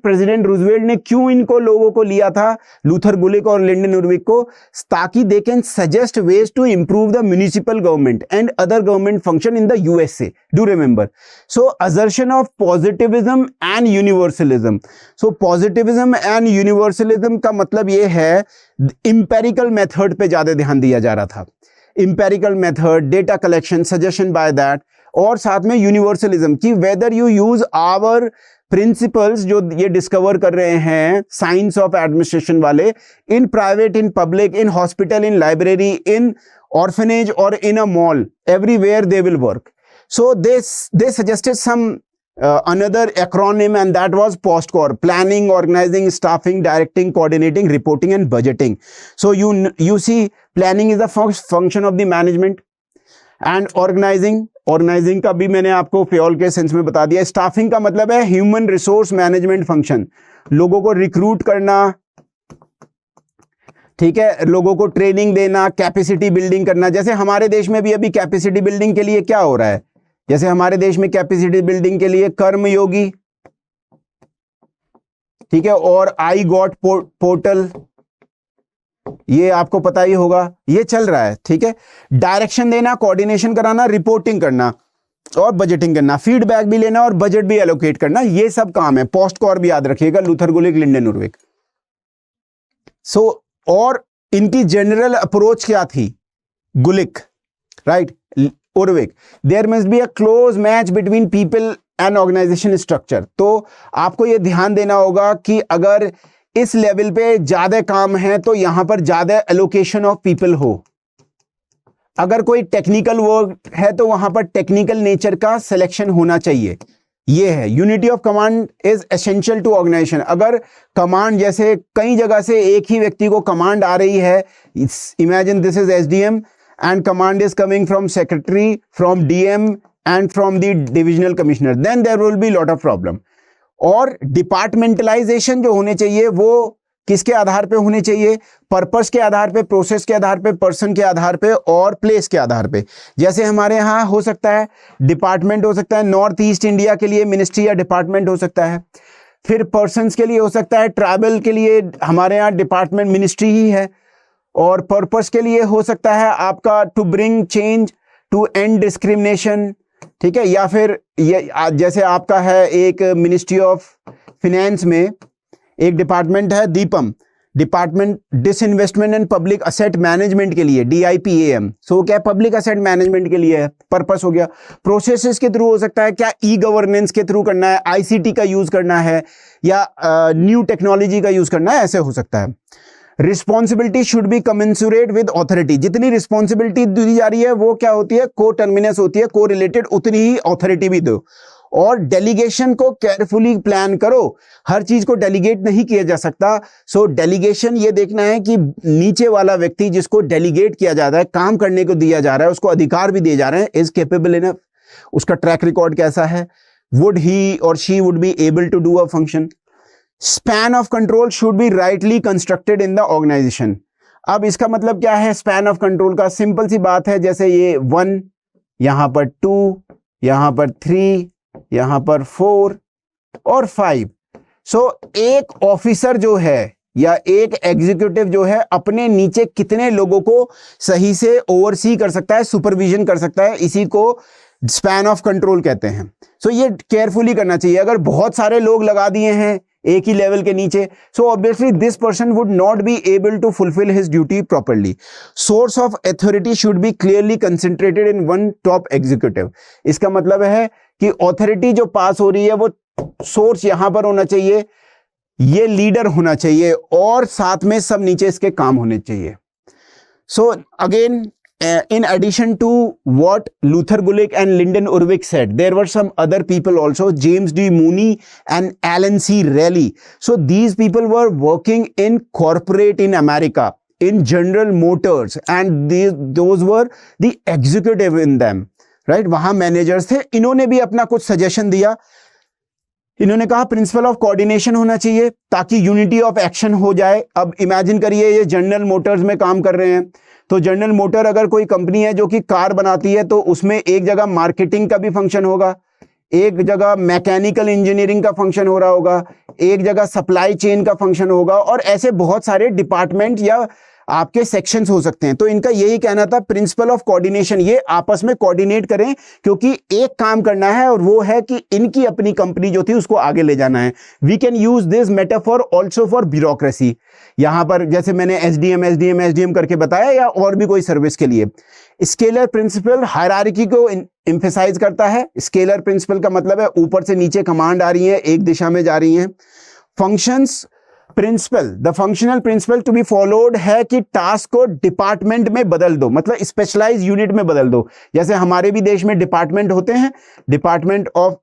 प्रेसिडेंट रूजवेल्ट ने क्यों इनको लोगों को लिया था, लूथर गुलिक और लिंडन उर्विक को, ताकि they can suggest ways to improve the municipal government and other government function in the USA. Do remember. So assertion of positivism and universalism. So positivism and universalism का मतलब ये है इंपेरिकल मेथड पे ज्यादा ध्यान दिया जा रहा था. Empirical method, data collection, suggestion by that, और साथ में यूनिवर्सलिज्म की whether you use our principles जो ये डिस्कवर कर रहे हैं साइंस ऑफ एडमिनिस्ट्रेशन वाले, in private, in public, in hospital, in library, in orphanage और in a mall, everywhere they will work. So they suggested some another acronym, and that was POSTCOR: planning, organizing, staffing, directing, coordinating, reporting and budgeting. So you see, planning is the first function of the management, and organizing का भी मैंने आपको फेयोल के सेंस में बता दिया. स्टाफिंग का मतलब है ह्यूमन रिसोर्स मैनेजमेंट फंक्शन, लोगों को रिक्रूट करना, ठीक है, लोगों को ट्रेनिंग देना, कैपेसिटी बिल्डिंग करना। जैसे हमारे देश में भी अभी कैपेसिटी बिल्डिंग के लिए क्या हो रहा है, जैसे हमारे देश में कैपेसिटी बिल्डिंग के लिए कर्मयोगी, ठीक है, और आई गॉट पोर्टल, ये आपको पता ही होगा, ये चल रहा है। ठीक है, डायरेक्शन देना, कोऑर्डिनेशन कराना, रिपोर्टिंग करना और बजटिंग करना, फीडबैक भी लेना और बजट भी एलोकेट करना, ये सब काम है। पोस्ट कॉर भी याद रखिएगा, लूथर गुलिक, लिंडन उर्विक। सो और इनकी जनरल अप्रोच क्या थी, Gulick, right, Urwick, there must be a close match between people and organisation structure. तो आपको यह ध्यान देना होगा कि अगर इस लेवल पे ज्यादा काम है तो यहां पर ज्यादा एलोकेशन ऑफ पीपल हो। अगर कोई टेक्निकल वर्क है तो वहां पर टेक्निकल नेचर का सिलेक्शन होना चाहिए। ये है unity of command is essential to organisation. अगर कमांड, जैसे कई जगह से एक ही व्यक्ति को कमांड आ रही है, imagine this is SDM and command is coming from secretary, from DM and from the divisional commissioner, then there will be lot of problem. और डिपार्टमेंटलाइजेशन जो होने चाहिए वो किसके आधार पे होने चाहिए, पर्पस के आधार पे, प्रोसेस के आधार पे, पर्सन के आधार पे और प्लेस के आधार पे। जैसे हमारे यहाँ हो सकता है डिपार्टमेंट हो सकता है, नॉर्थ ईस्ट इंडिया के लिए मिनिस्ट्री या डिपार्टमेंट हो सकता है, फिर पर्सन्स के लिए हो सकता है, ट्राइबल के लिए हमारे यहाँ डिपार्टमेंट मिनिस्ट्री ही है, और पर्पस के लिए हो सकता है आपका to bring change, to end discrimination, ठीक है, या फिर ये जैसे आपका है एक मिनिस्ट्री ऑफ फिनेंस में एक डिपार्टमेंट है Deepam, department disinvestment and public asset management के लिए, DIPAM। सो क्या पब्लिक असेट मैनेजमेंट के लिए है, पर्पस हो गया। प्रोसेसेस के थ्रू हो सकता है, क्या ई गवर्नेंस के थ्रू करना है, ICT का यूज करना है, या न्यू टेक्नोलॉजी का यूज करना है, ऐसे हो सकता है। Responsibility should be commensurate with authority. जितनी रिस्पॉन्सिबिलिटी दी जा रही है वो क्या होती है, को टर्मिनस होती है, को रिलेटेड, उतनी ही ऑथोरिटी भी दो। और डेलीगेशन को केयरफुली प्लान करो, हर चीज को डेलीगेट नहीं किया जा सकता। सो डेलीगेशन ये देखना है कि नीचे वाला व्यक्ति जिसको डेलीगेट किया जा रहा है, काम करने को दिया जा रहा है, उसको अधिकार भी दिए जा रहे हैं, इज केपेबल इनफ, उसका ट्रैक रिकॉर्ड कैसा है, वुड ही और she would be able to do a function. Span of control should be rightly constructed in the organisation. अब इसका मतलब क्या है स्पैन ऑफ कंट्रोल का, सिंपल सी बात है, जैसे ये 1, यहां पर 2, यहां पर 3, यहां पर 4 और 5। सो एक ऑफिसर जो है या एक एग्जीक्यूटिव जो है अपने नीचे कितने लोगों को सही से ओवरसी कर सकता है, सुपरविजन कर सकता है, इसी को स्पैन ऑफ कंट्रोल कहते हैं। सो ये केयरफुली करना चाहिए। अगर बहुत सारे लोग लगा दिए हैं एक ही लेवल के नीचे, so obviously this person would not be able to fulfil his duty properly. Source of authority should be clearly concentrated in one top executive. इसका मतलब है कि ऑथोरिटी जो पास हो रही है वो सोर्स यहां पर होना चाहिए, ये लीडर होना चाहिए और साथ में सब नीचे इसके काम होने चाहिए। So again in addition to what Luther Gulick and Lyndon Urwick said, there were some other people also, James D. Mooney and Alan C. Raleigh. So these people were working in corporate in America, in General Motors, and those were the executive in them, right? वहां मैनेजर्स थे। इन्होंने भी अपना कुछ सजेशन दिया। इन्होंने कहा प्रिंसिपल ऑफ कोऑर्डिनेशन होना चाहिए ताकि यूनिटी ऑफ एक्शन हो जाए। अब इमेजिन करिए ये जनरल मोटर्स में काम कर रहे हैं, तो जनरल मोटर अगर कोई कंपनी है जो कि कार बनाती है तो उसमें एक जगह मार्केटिंग का भी फंक्शन होगा, एक जगह मैकेनिकल इंजीनियरिंग का फंक्शन हो रहा होगा, एक जगह सप्लाई चेन का फंक्शन होगा, और ऐसे बहुत सारे डिपार्टमेंट या आपके सेक्शंस हो सकते हैं। तो इनका यही कहना था प्रिंसिपल ऑफ कोऑर्डिनेशन, ये आपस में कोऑर्डिनेट करें क्योंकि एक काम करना है और वो है कि इनकी अपनी कंपनी जो थी उसको आगे ले जाना है। We can use this metaphor also for bureaucracy. यहां पर जैसे मैंने एसडीएम करके बताया, या और भी कोई सर्विस के लिए। स्केलर प्रिंसिपल हायरार्की को एम्फेसाइज करता है। स्केलर प्रिंसिपल का मतलब है ऊपर से नीचे कमांड आ रही है, एक दिशा में जा रही है। Functions principle, the functional principle to be followed है कि टास्क को डिपार्टमेंट में बदल दो, मतलब स्पेशलाइज यूनिट में बदल दो। जैसे हमारे भी देश में डिपार्टमेंट होते हैं, डिपार्टमेंट ऑफ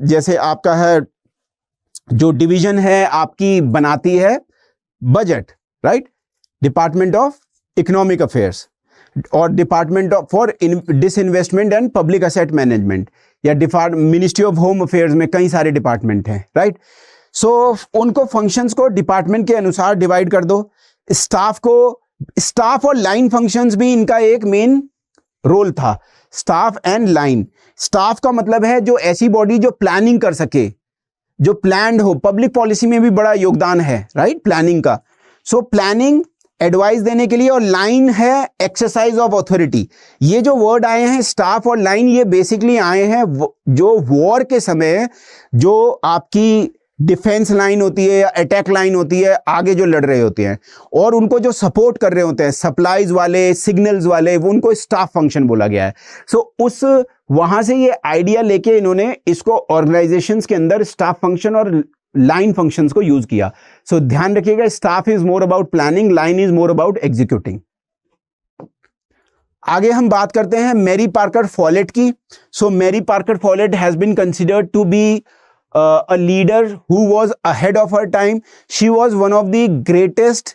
जैसे आपका है जो डिवीजन है आपकी बनाती है budget, right, department of economic affairs, और department of for disinvestment and public asset management, या मिनिस्ट्री ऑफ होम अफेयर्स में कई सारे डिपार्टमेंट हैं, राइट। सो उनको फंक्शंस को डिपार्टमेंट के अनुसार डिवाइड कर दो। स्टाफ और लाइन फंक्शंस भी इनका एक मेन रोल था। Staff and line. स्टाफ का मतलब है जो ऐसी बॉडी जो प्लानिंग कर सके, जो प्लान्ड हो। पब्लिक पॉलिसी में भी बड़ा योगदान है, राइट, प्लानिंग का। सो प्लानिंग, एडवाइस देने के लिए। और लाइन है एक्सरसाइज ऑफ अथॉरिटी। ये जो वर्ड आए हैं स्टाफ और लाइन, ये बेसिकली आए हैं जो वॉर के समय जो आपकी डिफेंस लाइन होती है या अटैक लाइन होती है, आगे जो लड़ रहे होते हैं और उनको जो सपोर्ट कर रहे होते हैं, सप्लाईज वाले, सिग्नल्स वाले, वो उनको स्टाफ फंक्शन बोला गया है। सो उस वहां से ये आइडिया लेके इन्होंने इसको ऑर्गेनाइजेशंस के अंदर स्टाफ फंक्शन और लाइन फंक्शंस को यूज किया। सो ध्यान रखिएगा, staff is more about planning, line is more about executing. आगे हम बात करते हैं मैरी पार्कर फॉलेट की। So Mary Parker Follett has been considered to be a leader who was ahead of her time. She was one of the greatest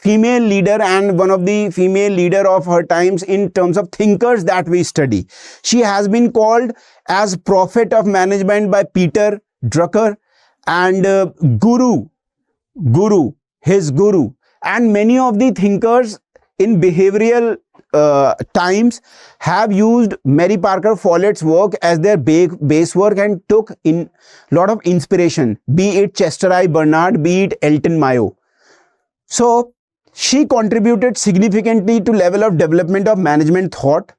female leader and one of the female leader of her times in terms of thinkers that we study. She has been called as prophet of management by Peter Drucker and his guru, and many of the thinkers in behavioral times have used Mary Parker Follett's work as their base work and took in lot of inspiration, be it Chester I. Bernard, be it Elton Mayo. So she contributed significantly to level of development of management thought,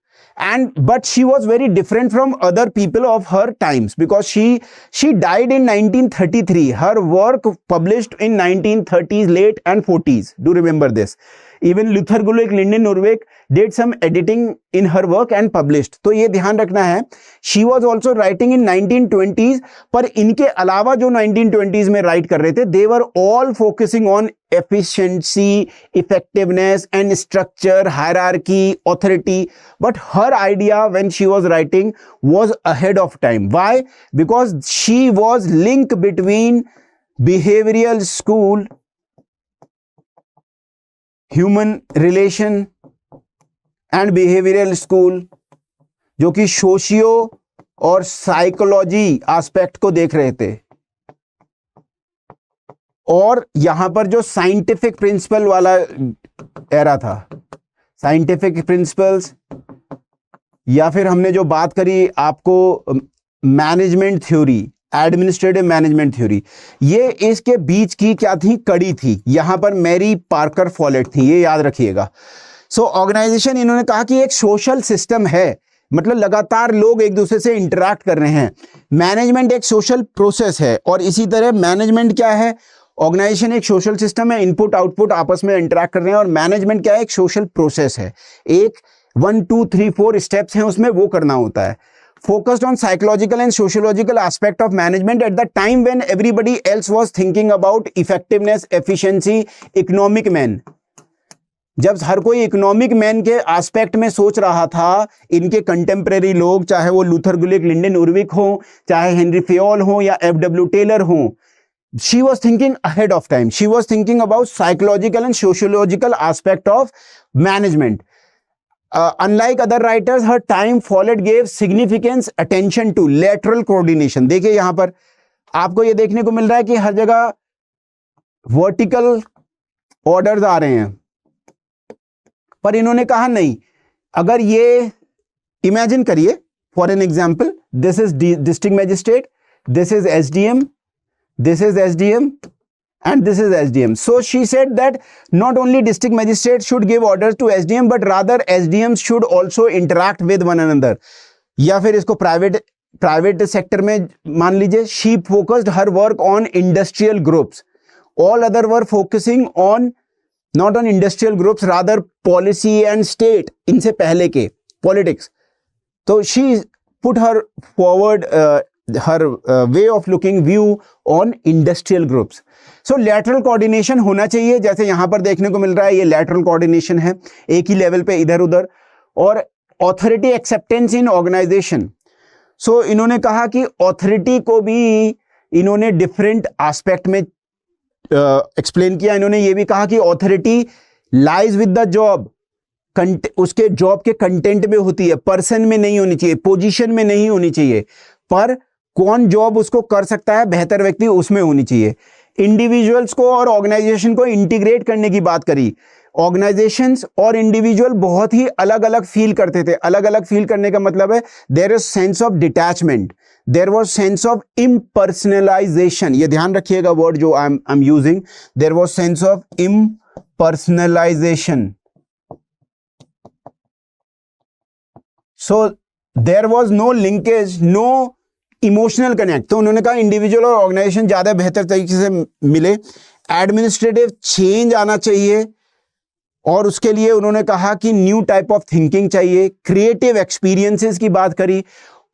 but she was very different from other people of her times because she died in 1933. Her work published in 1930s, late and 40s. Do remember this. Even Luther Gulick Lindenurvik did some editing in her work and published. तो ये ध्यान रखना है, she was also writing in 1920s, पर इनके अलावा जो 1920s में राइट कर रहे थे, they were all focusing on efficiency, effectiveness and structure, hierarchy, authority. But her idea when she was writing was ahead of time. Why? Because she was link between behavioral school, human relation and behavioural school, जो कि सोशियो और साइकोलॉजी एस्पेक्ट को देख रहे थे, और यहां पर जो साइंटिफिक प्रिंसिपल वाला एरा था, साइंटिफिक प्रिंसिपल्स, या फिर हमने जो बात करी आपको management theory, administrative management theory, ये इसके बीच की क्या थी, कड़ी थी। यहां पर मैरी पार्कर फॉलेट थी, ये याद रखिएगा। सो ऑर्गेनाइजेशन, इन्होंने कहा कि एक सोशल सिस्टम है, मतलब लगातार लोग एक दूसरे से इंटरैक्ट कर रहे हैं। मैनेजमेंट एक सोशल प्रोसेस है, और इसी तरह मैनेजमेंट क्या है, ऑर्गेनाइजेशन एक सोशल सिस्टम है, इनपुट आउटपुट आपस में इंटरैक्ट कर रहे हैं, और मैनेजमेंट क्या है, एक सोशल प्रोसेस है। एक 1 2 3 4 स्टेप्स हैं उसमें, वो करना होता है। Focused on psychological and sociological aspect of management at the time when everybody else was thinking about effectiveness, efficiency, economic man. जब हर कोई इकोनॉमिक मैन के एस्पेक्ट में सोच रहा था, इनके कंटेम्प्रेरी लोग, चाहे वो लूथर गुलिक लिंडेन-उर्विक हो, चाहे हेनरी फेयोल हो या F.W. टेलर हो, she was thinking ahead of time. She was thinking about psychological and sociological aspect of management. Unlike other writers, her time Follett gave significance attention to lateral coordination. देखिए यहां पर आपको ये देखने को मिल रहा है कि हर जगह वर्टिकल ऑर्डर्स आ रहे हैं, पर इन्होंने कहा नहीं, अगर ये इमेजिन करिए, for an example, this is district magistrate, this is SDM, this is SDM, and this is SDM. So she said that not only district magistrates should give orders to SDM, but rather SDMs should also interact with one another. या फिर इसको प्राइवेट सेक्टर में मान लीजिए, she focused her work on industrial groups. All other were focusing on not on industrial groups, rather policy and state, इनसे पहले के politics. So she put her forward her way of looking view on industrial groups. So lateral coordination होना चाहिए, जैसे यहां पर देखने को मिल रहा है, ये lateral coordination है, एक ही लेवल पे इधर उधर। और authority acceptance in organization. So इन्होंने कहा कि authority को भी इन्होंने different aspect में explain किया। इन्होंने ये भी कहा कि authority lies with the job, उसके जॉब के कंटेंट में होती है, पर्सन में नहीं होनी चाहिए, पोजीशन में नहीं होनी चाहिए, पर कौन जॉब उसको कर सकता है बेहतर व्यक्ति, उसमें होनी चाहिए। इंडिविजुअल्स को और ऑर्गेनाइजेशन को इंटीग्रेट करने की बात करी। ऑर्गेनाइजेशंस और इंडिविजुअल बहुत ही अलग अलग फील करते थे। अलग अलग फील करने का मतलब है there is sense of detachment, there was sense of impersonalisation. ये ध्यान रखिएगा वर्ड जो I am using, there was sense of impersonalisation. So there was no linkage, no emotional connect. तो उन्होंने कहा इंडिविजुअल और ऑर्गेनाइजेशन ज्यादा बेहतर तरीके से मिले। एडमिनिस्ट्रेटिव चेंज आना चाहिए और उसके लिए उन्होंने कहा कि न्यू टाइप ऑफ थिंकिंग चाहिए। क्रिएटिव एक्सपीरियंसेस की बात करी,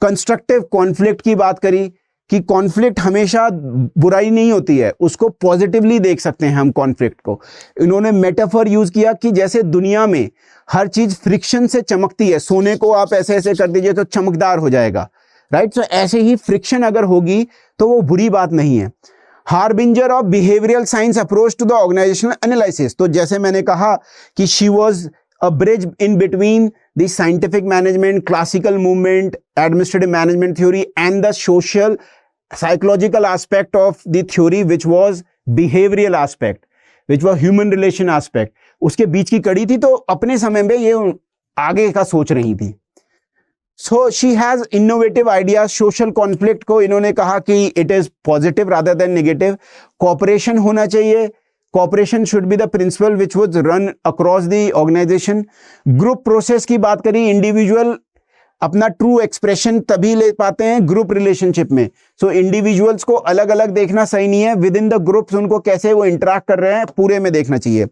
कंस्ट्रक्टिव कॉन्फ्लिक्ट की बात करी कि कॉन्फ्लिक्ट हमेशा बुराई नहीं होती है, उसको पॉजिटिवली देख सकते हैं हम कॉन्फ्लिक्ट को। इन्होंने मेटाफर यूज किया कि जैसे दुनिया में हर चीज फ्रिक्शन से चमकती है, सोने को आप ऐसे ऐसे कर दीजिए तो चमकदार हो जाएगा, राइट। सो ऐसे ही फ्रिक्शन अगर होगी तो वो बुरी बात नहीं है। Harbinger of behavioural science approach to the organisational analysis. तो जैसे मैंने कहा कि she was a bridge in between the scientific management, classical movement, administrative management theory and the social psychological aspect of the theory which was behavioural aspect, which was human relation aspect. उसके बीच की कड़ी थी, तो अपने समय में ये आगे का सोच रही थी। So she has innovative ideas. Social conflict को इन्होंने कहा कि it is positive rather than negative. Cooperation होना चाहिए, cooperation should be the principle which would run across the organisation. Group process की बात करी, इंडिविजुअल अपना ट्रू एक्सप्रेशन तभी ले पाते हैं ग्रुप रिलेशनशिप में। सो इंडिविजुअल्स को अलग अलग देखना सही नहीं है, विद इन द ग्रुप्स उनको कैसे वो इंटरेक्ट कर रहे हैं पूरे में देखना चाहिए।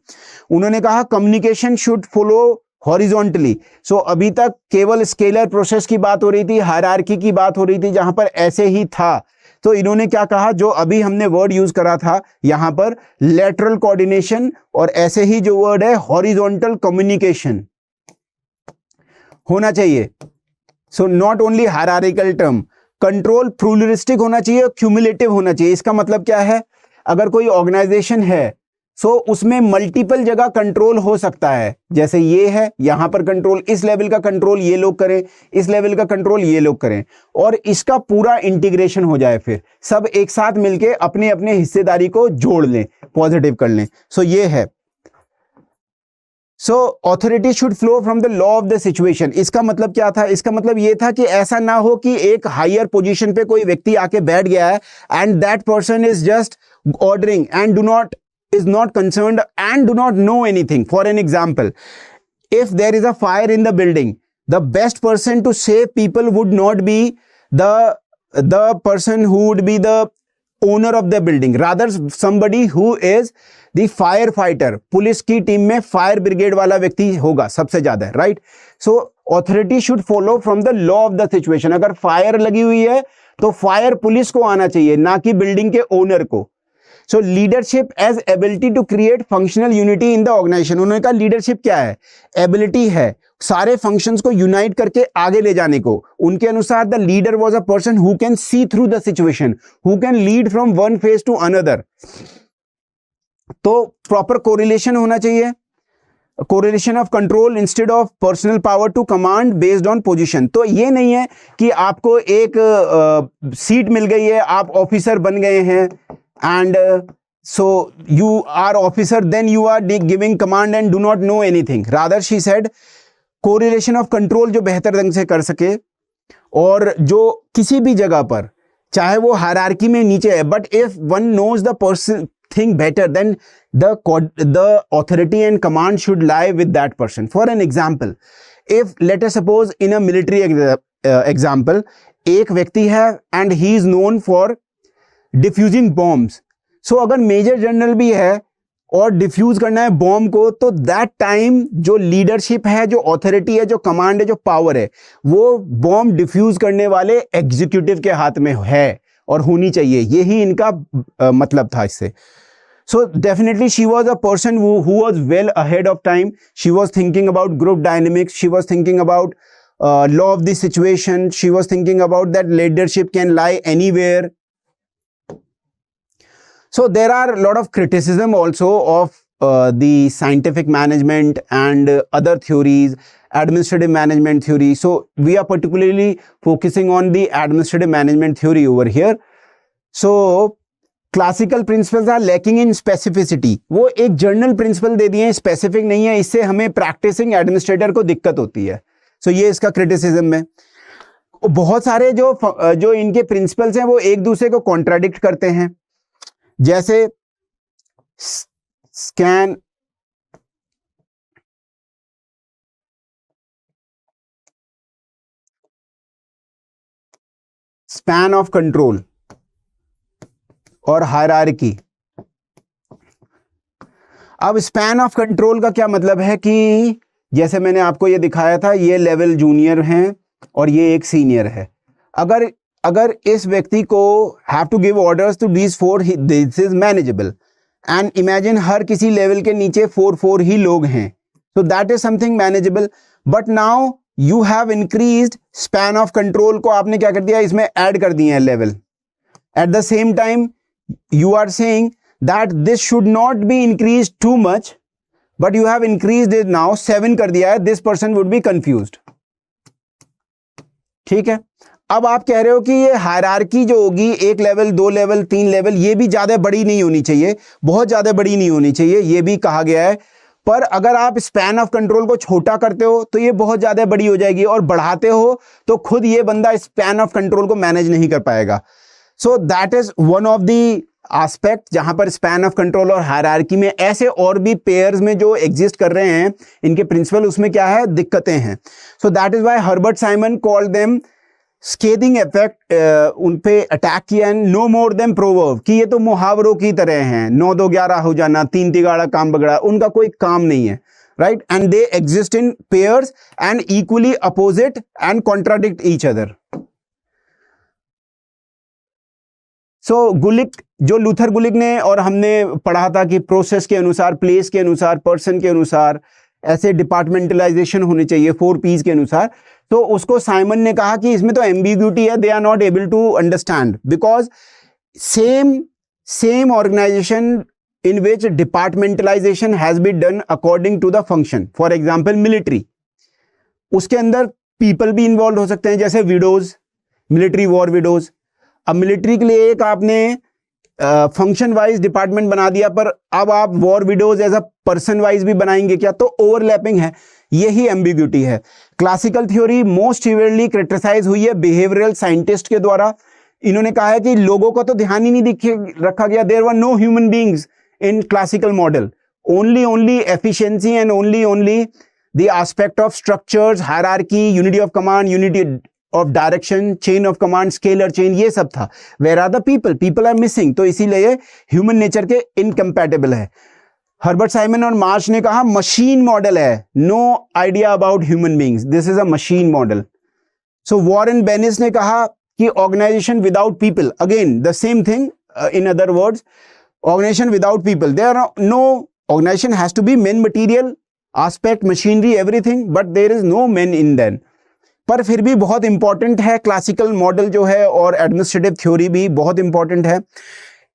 उन्होंने कहा कम्युनिकेशन शुड फॉलो हॉरिजॉन्टली। सो अभी तक केवल स्केलर प्रोसेस की बात हो रही थी, हायरार्की की बात हो रही थी, जहां पर ऐसे ही था। तो इन्होंने क्या कहा, जो अभी हमने वर्ड यूज करा था यहां पर लेटरल कोऑर्डिनेशन, और ऐसे ही जो वर्ड है हॉरिजॉन्टल कम्युनिकेशन होना चाहिए। So not only hierarchical term. Control pluralistic होना चाहिए, क्यूमुलेटिव होना चाहिए। इसका मतलब क्या है, अगर कोई ऑर्गेनाइजेशन है सो उसमें मल्टीपल जगह कंट्रोल हो सकता है। जैसे ये है, यहां पर कंट्रोल, इस लेवल का कंट्रोल ये लोग करें, इस लेवल का कंट्रोल ये लोग करें, और इसका पूरा इंटीग्रेशन हो जाए, फिर सब एक साथ मिलके अपने अपने हिस्सेदारी को जोड़ लें, पॉजिटिव कर लें। सो ये है। So authority should flow from the law of the situation. इसका मतलब क्या था, इसका मतलब ये था कि ऐसा ना हो कि एक हायर पोजीशन पे कोई व्यक्ति आके बैठ गया है and that person is just ordering and is not concerned and do not know anything. For an example, if there is a fire in the building, the best person to save people would not be the person who would be the owner of the building, rather somebody who is the firefighter. Police की टीम में फायर ब्रिगेड वाला व्यक्ति होगा सबसे ज्यादा, right. So authority should follow from the law of the situation. अगर फायर लगी हुई है तो फायर पुलिस को आना चाहिए, ना कि बिल्डिंग के ओनर को। So leadership as ability to create functional unity in the organisation. उन्होंने कहा लीडरशिप क्या है, एबिलिटी है सारे फंक्शंस को यूनाइट करके आगे ले जाने को। उनके अनुसार the leader was a person who can see through the situation, who can lead from one phase to another. तो प्रॉपर कोरिलेशन होना चाहिए, correlation of control instead of personal power to command based on position. तो ये नहीं है कि आपको एक सीट मिल गई है, आप ऑफिसर बन गए हैं and so you are officer, then you are giving command and do not know anything. Rather she said correlation of control जो बेहतर ढंग से कर सके, और जो किसी भी जगह पर चाहे वो हायरार्की में नीचे है, but if one knows the person thing better, then the authority and command should lie with that person. For an example, if let us suppose in a military example, एक व्यक्ति है and he is known for defusing bombs. So अगर मेजर जनरल भी है और डिफ्यूज करना है बॉम्ब को, तो दैट टाइम जो लीडरशिप है, जो अथॉरिटी है, जो कमांड है, जो पावर है, वो बॉम्ब डिफ्यूज करने वाले एग्जीक्यूटिव के हाथ में है और होनी चाहिए। यही इनका मतलब था इससे। So definitely she was a person who was well ahead of time. She was thinking about group dynamics. She was thinking about law of the situation. She was thinking about that leadership can lie anywhere. So there are a lot of criticism also of the scientific management and other theories, administrative management theory. So we are particularly focusing on the administrative management theory over here. So classical principles are lacking in specificity, वो एक जर्नल प्रिंसिपल दे दिए हैं, स्पेसिफिक नहीं है, इससे हमें प्रैक्टिसिंग एडमिनिस्ट्रेटर को दिक्कत होती है। सो ये इसका क्रिटिसिज्म है। बहुत सारे जो इनके प्रिंसिपल्स हैं वो एक दूसरे को कॉन्ट्राडिक्ट करते हैं, जैसे स्पैन ऑफ कंट्रोल और हायरार्की। अब स्पैन ऑफ कंट्रोल का क्या मतलब है कि जैसे मैंने आपको ये दिखाया था, ये लेवल जूनियर हैं और ये एक सीनियर है। अगर इस व्यक्ति को have to give orders to these 4, this is manageable. And imagine हर किसी लेवल के नीचे 4 ही लोग हैं, so that is something manageable. But now you have increased span of control को आपने क्या कर दिया, इसमें ऐड कर दिए हैं level. At the same time you are saying that this should not be increased too much, but you have increased it now 7 कर दिया है, this person would be confused। ठीक है, अब आप कह रहे हो कि ये हायरार्की जो होगी 1 लेवल 2 लेवल 3 लेवल, ये भी ज्यादा बड़ी नहीं होनी चाहिए, बहुत ज्यादा बड़ी नहीं होनी चाहिए, ये भी कहा गया है। पर अगर आप स्पैन ऑफ कंट्रोल को छोटा करते हो तो ये बहुत ज्यादा बड़ी हो जाएगी, और बढ़ाते हो तो खुद ये बंदा स्पैन ऑफ कंट्रोल को मैनेज नहीं कर पाएगा। सो that is one of the aspect जहां पर स्पैन ऑफ कंट्रोल और हायरार्की में ऐसे और भी पेयर्स में जो एग्जिस्ट कर रहे हैं इनके प्रिंसिपल, उसमें क्या है, दिक्कतें हैं। So that is why Herbert Simon called them scathing effect, उन पे अटैक किया, नो मोर देम प्रोवर्ब, कि ये तो मुहावरों की तरह हैं, 9 2 11 हो जाना, 3 तिगाड़ा काम बगड़ा, उनका कोई काम नहीं है, right. And they exist in pairs and equally opposite and contradict each other. So Gulick, जो लूथर गुलिक ने और हमने पढ़ा था कि प्रोसेस के अनुसार, प्लेस के अनुसार, पर्सन के अनुसार ऐसे डिपार्टमेंटलाइजेशन होने चाहिए 4 P's के अनुसार, तो उसको साइमन ने कहा कि इसमें तो एम्बिग्यूटी है, they are not able to understand, because same organisation in which departmentalization has been done according to the function. For example, military, उसके अंदर people भी involved हो सकते हैं, जैसे widows, military war widows। अब मिलिट्री के लिए एक आपने फंक्शन वाइज डिपार्टमेंट बना दिया, पर अब आप war widows as a person wise भी बनाएंगे क्या, तो ओवरलैपिंग है, यही एम्बिग्यूटी है। Classical theory most severely criticise हुई है बिहेवियरल साइंटिस्ट के द्वारा। इन्होंने कहा है कि लोगों को तो ध्यान ही नहीं रखा गया, there were no human beings in classical model, only efficiency and only the aspect of structures, hierarchy, unity of command, unity of direction, chain of command, scalar chain, ये सब था। Where are the people are missing, तो इसीलिए human nature के incompatible है। हर्बर्ट साइमन और मार्श ने कहा मशीन मॉडल है, no idea about human beings, this is a machine model। So Warren Bennis ने कहा कि organization without people, again the same thing, in other words organization without people, there are no, organization has to be men, material aspect, machinery, everything, but there is no men in them। पर फिर भी बहुत इंपॉर्टेंट है क्लासिकल मॉडल जो है, और एडमिनिस्ट्रेटिव थ्योरी भी बहुत इंपॉर्टेंट है।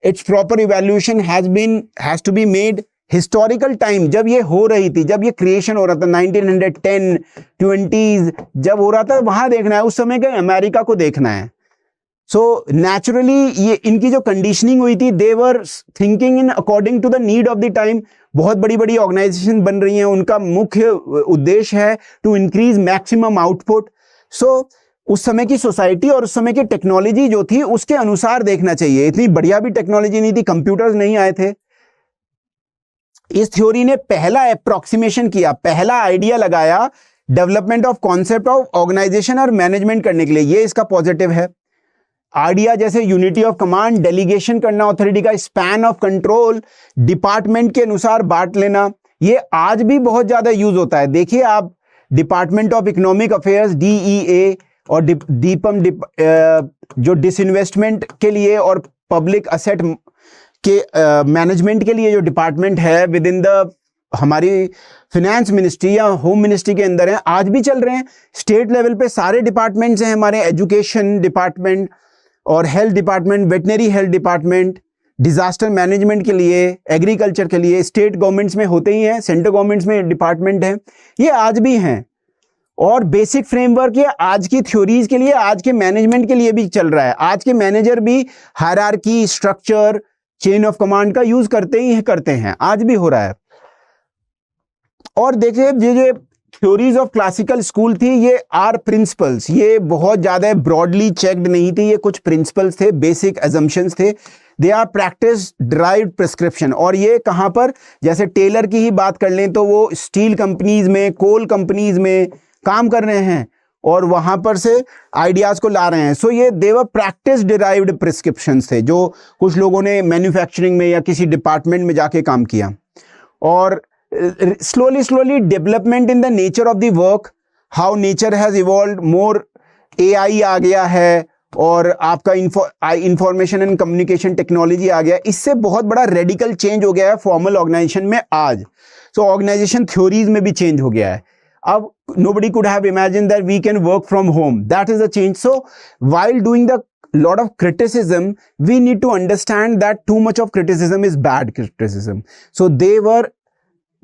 Its proper evaluation has to be made historical time, जब ये हो रही थी, जब ये क्रिएशन हो रहा था 1910 20s जब हो रहा था, वहां देखना है, उस समय के अमेरिका को देखना है। सो नेचुरली ये इनकी जो कंडीशनिंग हुई थी, they were thinking in according to the need of the time. बहुत बड़ी बड़ी ऑर्गेनाइजेशन बन रही हैं, उनका मुख्य उद्देश्य है टू इंक्रीज मैक्सिमम आउटपुट। सो उस समय की सोसाइटी और उस समय की टेक्नोलॉजी जो थी उसके अनुसार देखना चाहिए। इतनी बढ़िया भी टेक्नोलॉजी नहीं थी, कंप्यूटर्स नहीं आए थे। इस थ्योरी ने पहला अप्रोक्सीमेशन किया, पहला आइडिया लगाया development of concept of organisation और मैनेजमेंट करने के लिए, ये इसका पॉजिटिव है। आइडिया जैसे यूनिटी ऑफ कमांड, डेलीगेशन करना अथॉरिटी का, स्पैन ऑफ कंट्रोल, डिपार्टमेंट के अनुसार बांट लेना, ये आज भी बहुत ज्यादा यूज होता है। देखिए आप department of economic affairs DEA और डीपम जो डिसइन्वेस्टमेंट के लिए और पब्लिक असेट के मैनेजमेंट के लिए जो डिपार्टमेंट है विद इन द हमारी फिनेंस मिनिस्ट्री या होम मिनिस्ट्री के अंदर है, आज भी चल रहे हैं। स्टेट लेवल पे सारे डिपार्टमेंट्स हैं हमारे, एजुकेशन डिपार्टमेंट और health department, veterinary health department, disaster management के लिए, एग्रीकल्चर के लिए, स्टेट गवर्नमेंट्स में होते ही हैं, सेंट्रल गवर्नमेंट्स में डिपार्टमेंट हैं, ये आज भी हैं। और बेसिक फ्रेमवर्क ये आज की थ्योरीज के लिए, आज के मैनेजमेंट के लिए भी चल रहा है। आज के मैनेजर भी hierarchy, structure, chain of command का यूज करते हैं, आज भी हो रहा है। और देखिए ये थ्योरीज ऑफ क्लासिकल स्कूल थी, ये आर प्रिंसिपल्स, ये बहुत ज्यादा ब्रॉडली चेक्ड नहीं थी, ये कुछ प्रिंसिपल्स थे, बेसिक अजम्पशंस थे। They are practice driven prescription, और ये कहां पर, जैसे टेलर की ही बात कर लें तो वो स्टील कंपनीज में, कोल कंपनीज में काम कर रहे हैं और वहां पर से आइडियाज को ला रहे हैं। सो ये देवर प्रैक्टिस डिराइव्ड प्रिस्क्रिप्शंस थे, जो कुछ लोगों ने मैन्युफैक्चरिंग में या किसी डिपार्टमेंट में जाके काम किया। और slowly development in the nature of the work, how nature has evolved, more AI आ गया है और आपका इंफॉर्मेशन एंड कम्युनिकेशन टेक्नोलॉजी आ गया, इससे बहुत बड़ा रेडिकल चेंज हो गया है फॉर्मल ऑर्गेनाइजेशन में आज। सो ऑर्गेनाइजेशन थ्योरीज में भी चेंज हो गया है। अब nobody could have imagined that we can work from home, that is the change. So while doing the lot of criticism, we need to understand that too much of criticism is bad criticism. So they were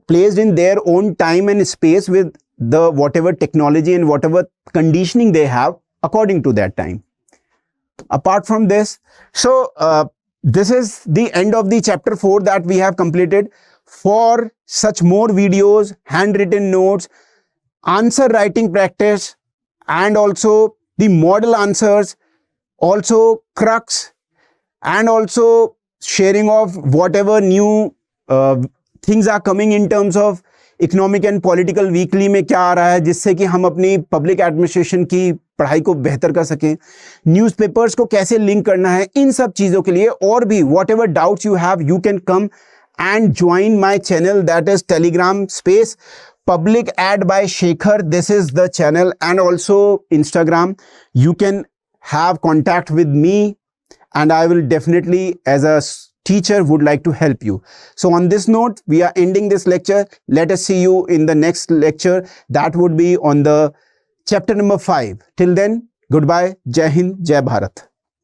placed in their own time and space with the whatever technology and whatever conditioning they have according to that time. Apart from this, so this is the end of the chapter 4 that we have completed. For such more videos, handwritten notes, answer writing practice, and also the model answers, also crux, and also sharing of whatever new things are coming in terms of economic and political weekly में क्या आ रहा है, जिससे कि हम अपनी पब्लिक एडमिनिस्ट्रेशन की पढ़ाई को बेहतर कर सकें, न्यूज़पेपर्स को कैसे लिंक करना है, इन सब चीज़ों के लिए और भी what ever doubts you have, you can come and join my channel, that is Telegram space public ad by Shekhar. This is the channel, and also Instagram. You can have contact with me and I will definitely, as a teacher, would like to help you. So on this note, we are ending this lecture. Let us see you in the next lecture. That would be on the chapter number 5. Till then, goodbye. Jai Hind, Jai Bharat.